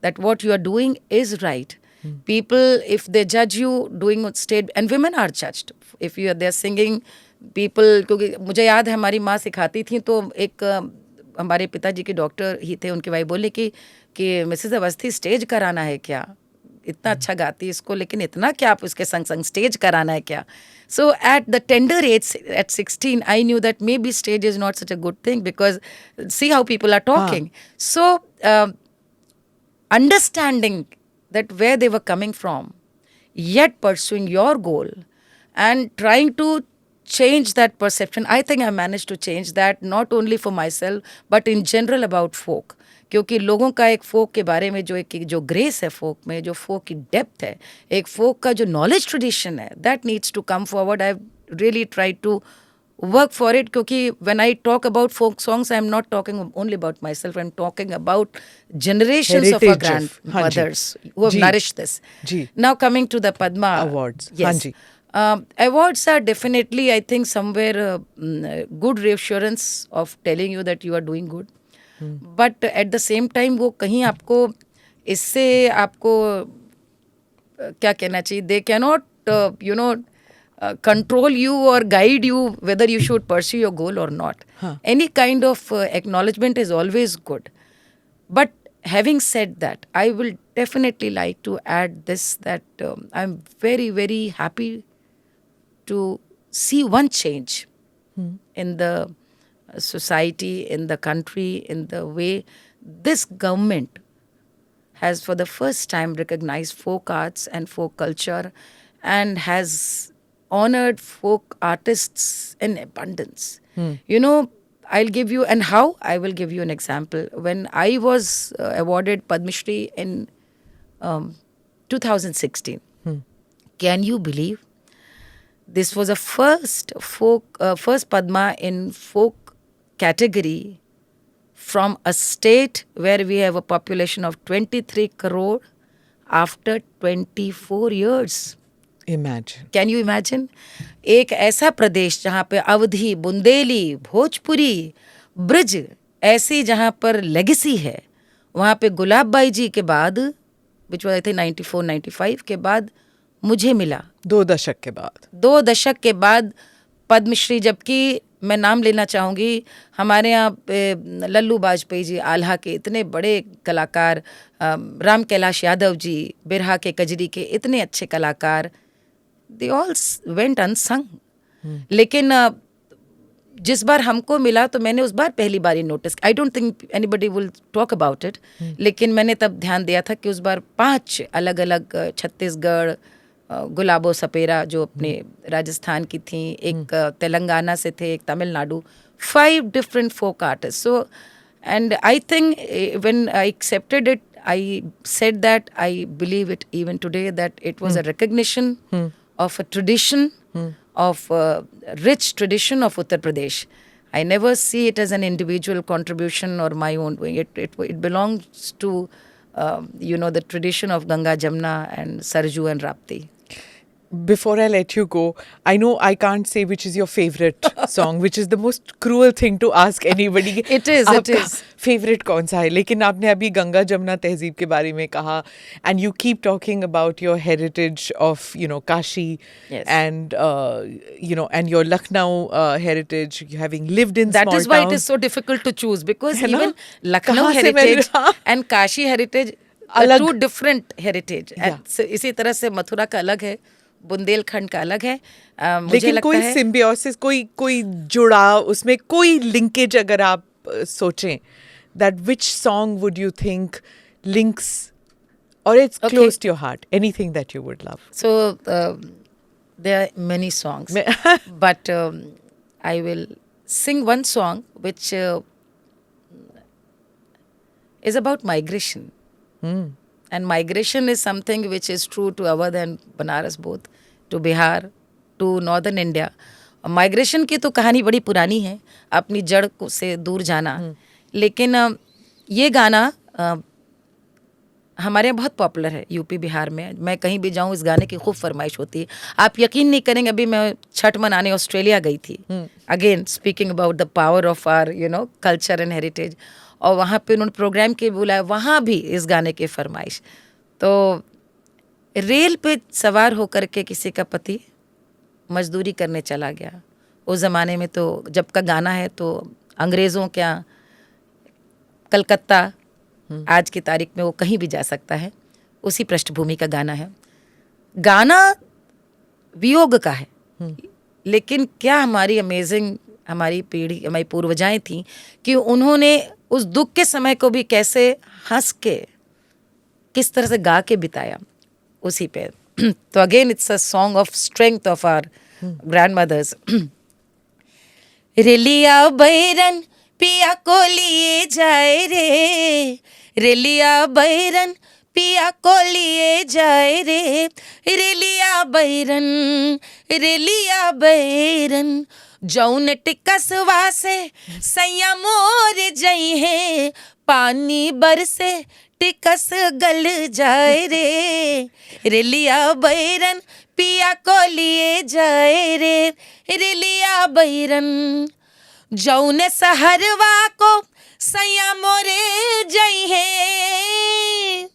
that what you are doing is right. People, if they judge you doing stage, and women are judged if they're singing, people, क्योंकि मुझे याद है हमारी माँ सिखाती थी, तो एक हमारे पिताजी के डॉक्टर ही थे, उनके भाई बोले कि मिसेस अवस्थी स्टेज कराना है क्या, इतना अच्छा गाती है इसको, लेकिन इतना क्या आप उसके संग संग स्टेज कराना है क्या. So at the tender age at 16 I knew that maybe stage is not such a good thing, because see how people are talking. So understanding that where they were coming from, yet pursuing your goal and trying to change that perception. I think I managed to change that, not only for myself but in general about folk. क्योंकि लोगों का एक फोक के बारे में जो grace है फोक में, जो फोक की डेप्थ है, एक फोक का जो नॉलेज ट्रेडिशन है, that needs to come forward. I really try to work for it, क्योंकि when I talk about folk songs, I'm not talking only about myself, I'm talking about generations of our grandmothers who have nourished this. Now coming to the Padma Awards. Yes. Awards are definitely, I think, somewhere good reassurance of telling you that you are doing good. But at the same time वो कहीं आपको इससे आपको क्या कहना चाहिए, they cannot control you or guide you whether you should pursue your goal or not. Any kind of acknowledgement is always good. But having said that, I will definitely like to add this, that I'm very very happy to see one change in the society, in the country, in the way this government has for the first time recognized folk arts and folk culture and has honored folk artists in abundance. I'll give you, and how, I will give you an example. When I was awarded Padma Shri in 2016, can you believe this was a first Padma in folk category from a state where we have a population of 23 crore after 24 years. Imagine. Can you imagine? एक ऐसा प्रदेश जहाँ पे अवधी, बुंदेली, भोजपुरी, ब्रज ऐसी जहाँ पर legacy है, वहाँ पे गुलाब बाई जी के बाद, विच वाज आई थिंक 94-95 के बाद मुझे मिला, 2 दशक के बाद। 2 दशक के बाद पद्मश्री। जबकि मैं नाम लेना चाहूँगी, हमारे यहाँ पे लल्लू बाजपेयी जी आल्हा के इतने बड़े कलाकार, राम कैलाश यादव जी बिरहा के कजरी के इतने अच्छे कलाकार, दे ऑल वेंट अनसंग। लेकिन जिस बार हमको मिला तो मैंने उस बार पहली बार ही notice, I don't think anybody will talk about it, लेकिन मैंने तब ध्यान दिया था कि उस बार 5 अलग अलग, छत्तीसगढ़, गुलाबो सपेरा जो अपने राजस्थान की थी, एक तेलंगाना से थे, एक Tamil Nadu, 5 different folk artists. So, and I think when I accepted it, I said that I believe it even today that it was a recognition of a tradition, of a rich tradition of Uttar Pradesh. I never see it as an individual contribution or my own doing. It belongs to the tradition of Ganga, Jamna and Sarju and Rapti. Before I let you go, I know I can't say which is your favorite song, which is the most cruel thing to ask anybody. It is. आपका favorite कौन सा है? लेकिन आपने अभी गंगा जमुना तहजीब के बारे में कहा, and you keep talking about your heritage of, Kashi, Yes. and and your Lucknow heritage, having lived in That small is why town. it is so difficult to choose, because है ना? even Lucknow कहाँ से heritage हाँ। and Kashi heritage are अलग। two different heritage. Yeah. And so, इसी तरह से मथुरा का अलग है, बुंदेलखंड का अलग है। मुझे लेकिन लगता कोई है सिम्बियोसिस, कोई जुड़ाव, उसमें कोई लिंकेज अगर आप सोचें, that which song would you think links, or it's Okay. close to your heart, anything that you would love? So there are many songs, but I will sing one song which is about migration. And migration is something which is true to Awadh and Banaras both, to Bihar, to northern India. Migration की तो कहानी बड़ी पुरानी है, अपनी जड़ से दूर जाना। लेकिन ये गाना हमारे यहाँ बहुत पॉपुलर है, यूपी बिहार में। मैं कहीं भी जाऊँ इस गाने की खूब फरमाइश होती है। आप यकीन नहीं करेंगे, अभी मैं छठ मनाने ऑस्ट्रेलिया गई थी, again speaking about the power of our culture and heritage, और वहाँ पे उन्होंने प्रोग्राम के बुलाया, वहाँ भी इस गाने की फरमाइश। तो रेल पे सवार होकर के किसी का पति मजदूरी करने चला गया। उस ज़माने में तो जब का गाना है तो अंग्रेज़ों क्या, कलकत्ता, आज की तारीख में वो कहीं भी जा सकता है, उसी पृष्ठभूमि का गाना है। गाना वियोग का है, लेकिन क्या हमारी अमेजिंग, हमारी पीढ़ी, हमारी पूर्वजाएं थी कि उन्होंने उस दुख के समय को भी कैसे हंस के, किस तरह से गा के बिताया उसी पे। तो again it's a song of strength of our grandmothers. रेलिया बैरन पिया को लिए जाए रे, रेलिया बैरन पिया को लिए जाए रे, रेलिया बैरन, रेलिया बैरन, जौन टिकसवा से सैया मोर जई है, पानी बरसे टिकस गल जाए रे, रेलिया बैरन पिया को लिए जाए रे, रेलिया बैरन, जौन सहरवा को सैया मोरे जई है,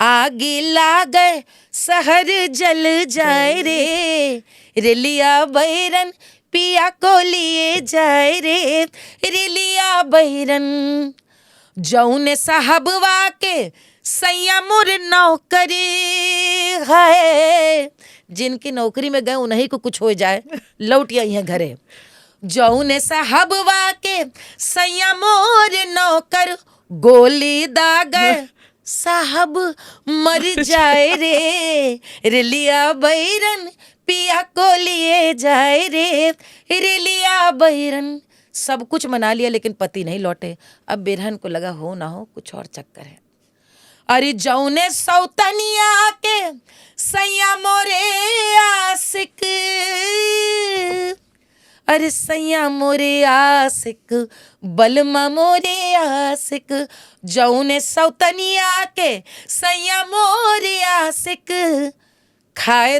आगे लागे सहर जल जाए रे, रेलिया बैरन पिया को लिए जाए रे, रेलिया बैरन, जौन साहबवा के सैया मोर नौकरी है, जिनकी नौकरी में गए उन्हीं को कुछ हो जाए, लौट आई हैं घरे। जौन साहबवा के सैया मोर नौकर, गोली दागर साहब मर जाए रे, रेलिया बैरन पिया को लिए जाए रे, रेलिया बैरन। सब कुछ मना लिया लेकिन पति नहीं लौटे। अब बिरहन को लगा हो ना हो कुछ और चक्कर है। अरे जौने सौतनिया के सैया मोरे आशिक, अरे सैया मोरे आशिक बलमा मोरे आशिक जौने सौतनिया के सैया मोरे आशिक खाए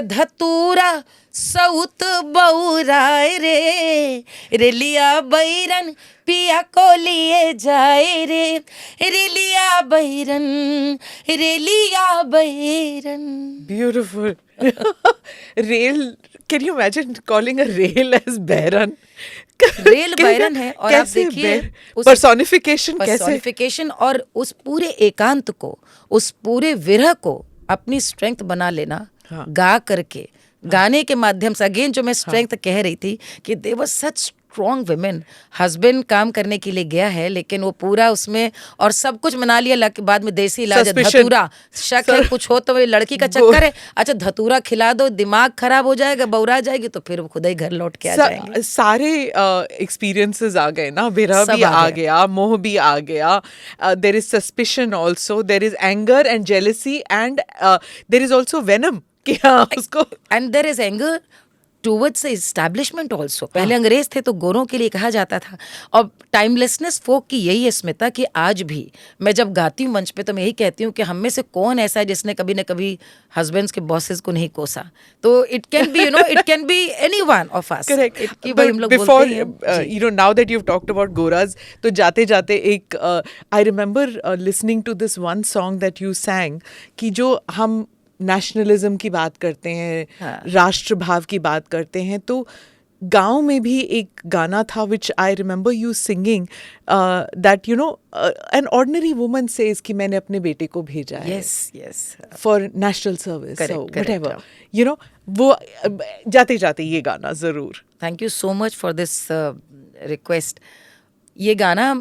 धतूरा सौत बौराए रे लिया बैरन पिया को लिए जाए रे लिया बैरन Beautiful. Rail. Can you imagine calling a rail as Bairan? Rail baron है और आप कैसे देखिए personification कैसे पर्सोनिफिकेशन और उस पूरे एकांत को, उस पूरे विरह को अपनी स्ट्रेंथ बना लेना, हाँ. गा करके, गाने के माध्यम से। अगेन जो मैं स्ट्रेंथ कह रही थी कि दे वर सच स्ट्रॉन्ग वुमेन। हस्बैंड काम करने के लिए गया है लेकिन वो पूरा उसमें और सब कुछ मना लिया, बाद में देसी इलाज है, Suspicion. धतूरा शक है कुछ हो तो वो लड़की का चक्कर है, अच्छा धतूरा खिला दो, दिमाग खराब हो जाएगा, बौरा जाएगी तो फिर वो खुद ही घर लौट के आ जाएंगे। सारे एक्सपीरियंसेस आ गए ना, विरह सब भी आ आ गया, मोह भी आ गया, there is suspicion also, there is anger and jealousy and there is also venom कि हाँ उसको and there is anger towards establishment also. पहले अंग्रेज थे तो गोरों के लिए कहा जाता था, और टाइमलेसनेस फोक की यही है स्मिता कि आज भी मैं जब गाती हूँ मंच पे तो मैं यही कहती हूँ कि हम में से कौन ऐसा है जिसने कभी न कभी हस्बैंड्स के बॉसेस को नहीं कोसा। तो it can be it can be anyone of us. Correct. कि भाई हम लोग बिफोर बोलते हैं you know now that you have talked about गोराज, तो जाते जाते एक I remember listening to this one song that you sang कि जो हम नेशनलिज्म की बात करते हैं, हाँ. राष्ट्र भाव की बात करते हैं, तो गांव में भी एक गाना था which I remember you singing that you know an ordinary woman says कि मैंने अपने बेटे को भेजा है yes for national service, Correct, so correct. Whatever you know, वो जाते जाते ये गाना जरूर। Thank you so much for this request. ये गाना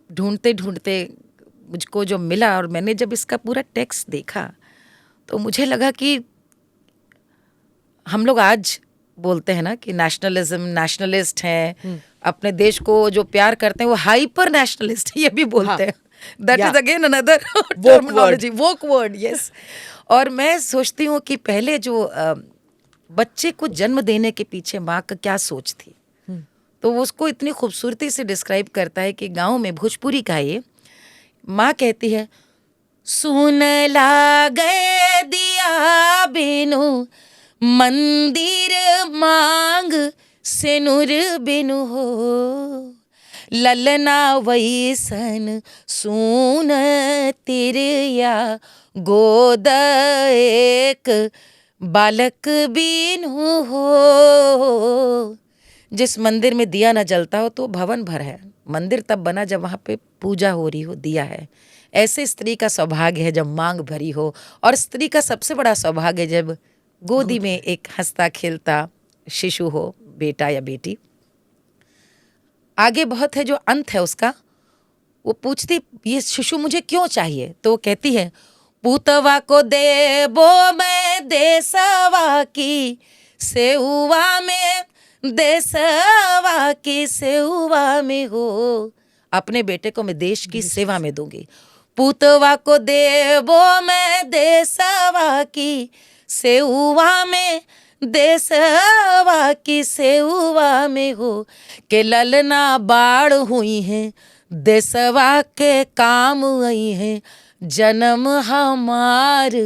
ढूंढते ढूंढते मुझको जो मिला और मैंने जब इसका पूरा टेक्स्ट देखा तो मुझे लगा कि हम लोग आज बोलते हैं ना कि नेशनलिस्ट हैं, अपने देश को जो प्यार करते हैं वो हाइपर नेशनलिस्ट ये भी बोलते हैं। That is again another terminology, woke word, yes. और मैं सोचती हूँ कि पहले जो बच्चे को जन्म देने के पीछे माँ का क्या सोच थी, तो वो उसको इतनी खूबसूरती से डिस्क्राइब करता है कि गाँव में भोजपुरी का ये माँ कहती है, सुन लागे दिया बिनु मंदिर मांग सिनुर बिनु हो, ललना वैसन सुन तिरिया गोद एक बालक बिनु हो। जिस मंदिर में दिया न जलता हो तो भवन भर है। मंदिर तब बना जब वहाँ पे पूजा हो रही हो, दिया है। ऐसे स्त्री का सौभाग्य है जब मांग भरी हो, और स्त्री का सबसे बड़ा सौभाग्य जब गोदी में एक हंसता खेलता शिशु हो, बेटा या बेटी। आगे बहुत है जो अंत है उसका। वो पूछती ये शिशु मुझे क्यों चाहिए, तो वो कहती है, पूतवा को देबो मैं देसवा की सेवा में, देसवा की सेवा में हो, अपने बेटे को मैं देश की सेवा में दूंगी। पूतवा को देबो मैं देसवा की सेवा में, देसवा की सेवा में हो, के ललना बाढ़ हुई हैं देसवा के काम आई हैं, जन्म हमार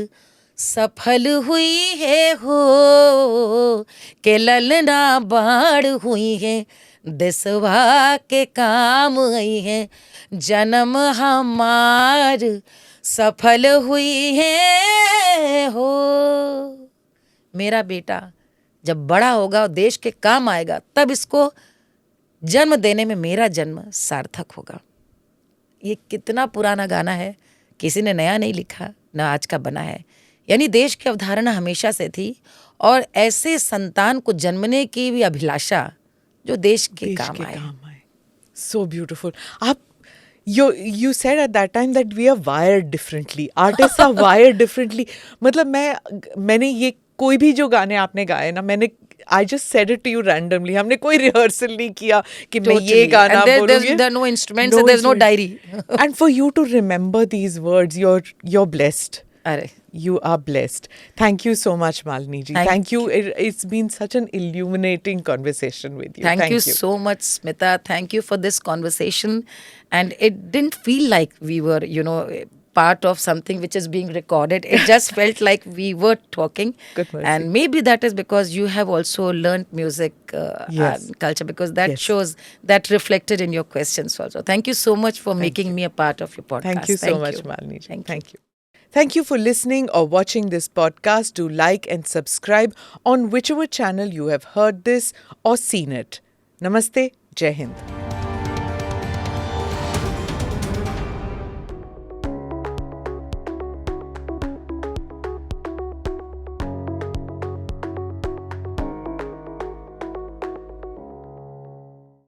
सफल हुई है हो, के ललना बाढ़ हुई है देसवा के काम आई है, जन्म हमार सफल हुई है हो। मेरा बेटा जब बड़ा होगा और देश के काम आएगा तब इसको जन्म देने में मेरा जन्म सार्थक होगा। ये कितना पुराना गाना है, किसी ने नया नहीं लिखा, ना आज का बना है। यानी देश की अवधारणा हमेशा से थी, और ऐसे संतान को जन्मने की भी अभिलाषा जो देश के काम आए। So beautiful. आप you said at that time that we are wired differently. Artists are wired differently. मतलब मैंने ये कोई भी जो गाने आपने गाए ना, मैंने I just said it to you randomly. हमने कोई रिहर्सल नहीं किया कि मैं ये गाना बोलूँगी. There are no instruments, and there's no diary. And for you to remember these words, you're blessed. अरे You are blessed. Thank you so much, Malini ji. Thank Thank you. It's been such an illuminating conversation with you. Thank you so much, Smita. Thank you for this conversation. And it didn't feel like we were, part of something which is being recorded. It just felt like we were talking. Good mercy. And maybe that is because you have also learned music Yes. and culture, because that Yes. shows that reflected in your questions also. Thank you so much for making me a part of your podcast. Thank you so much, Malini ji. Thank you. Thank you for listening or watching this podcast. Do like and subscribe on whichever channel you have heard this or seen it. Namaste. Jai Hind.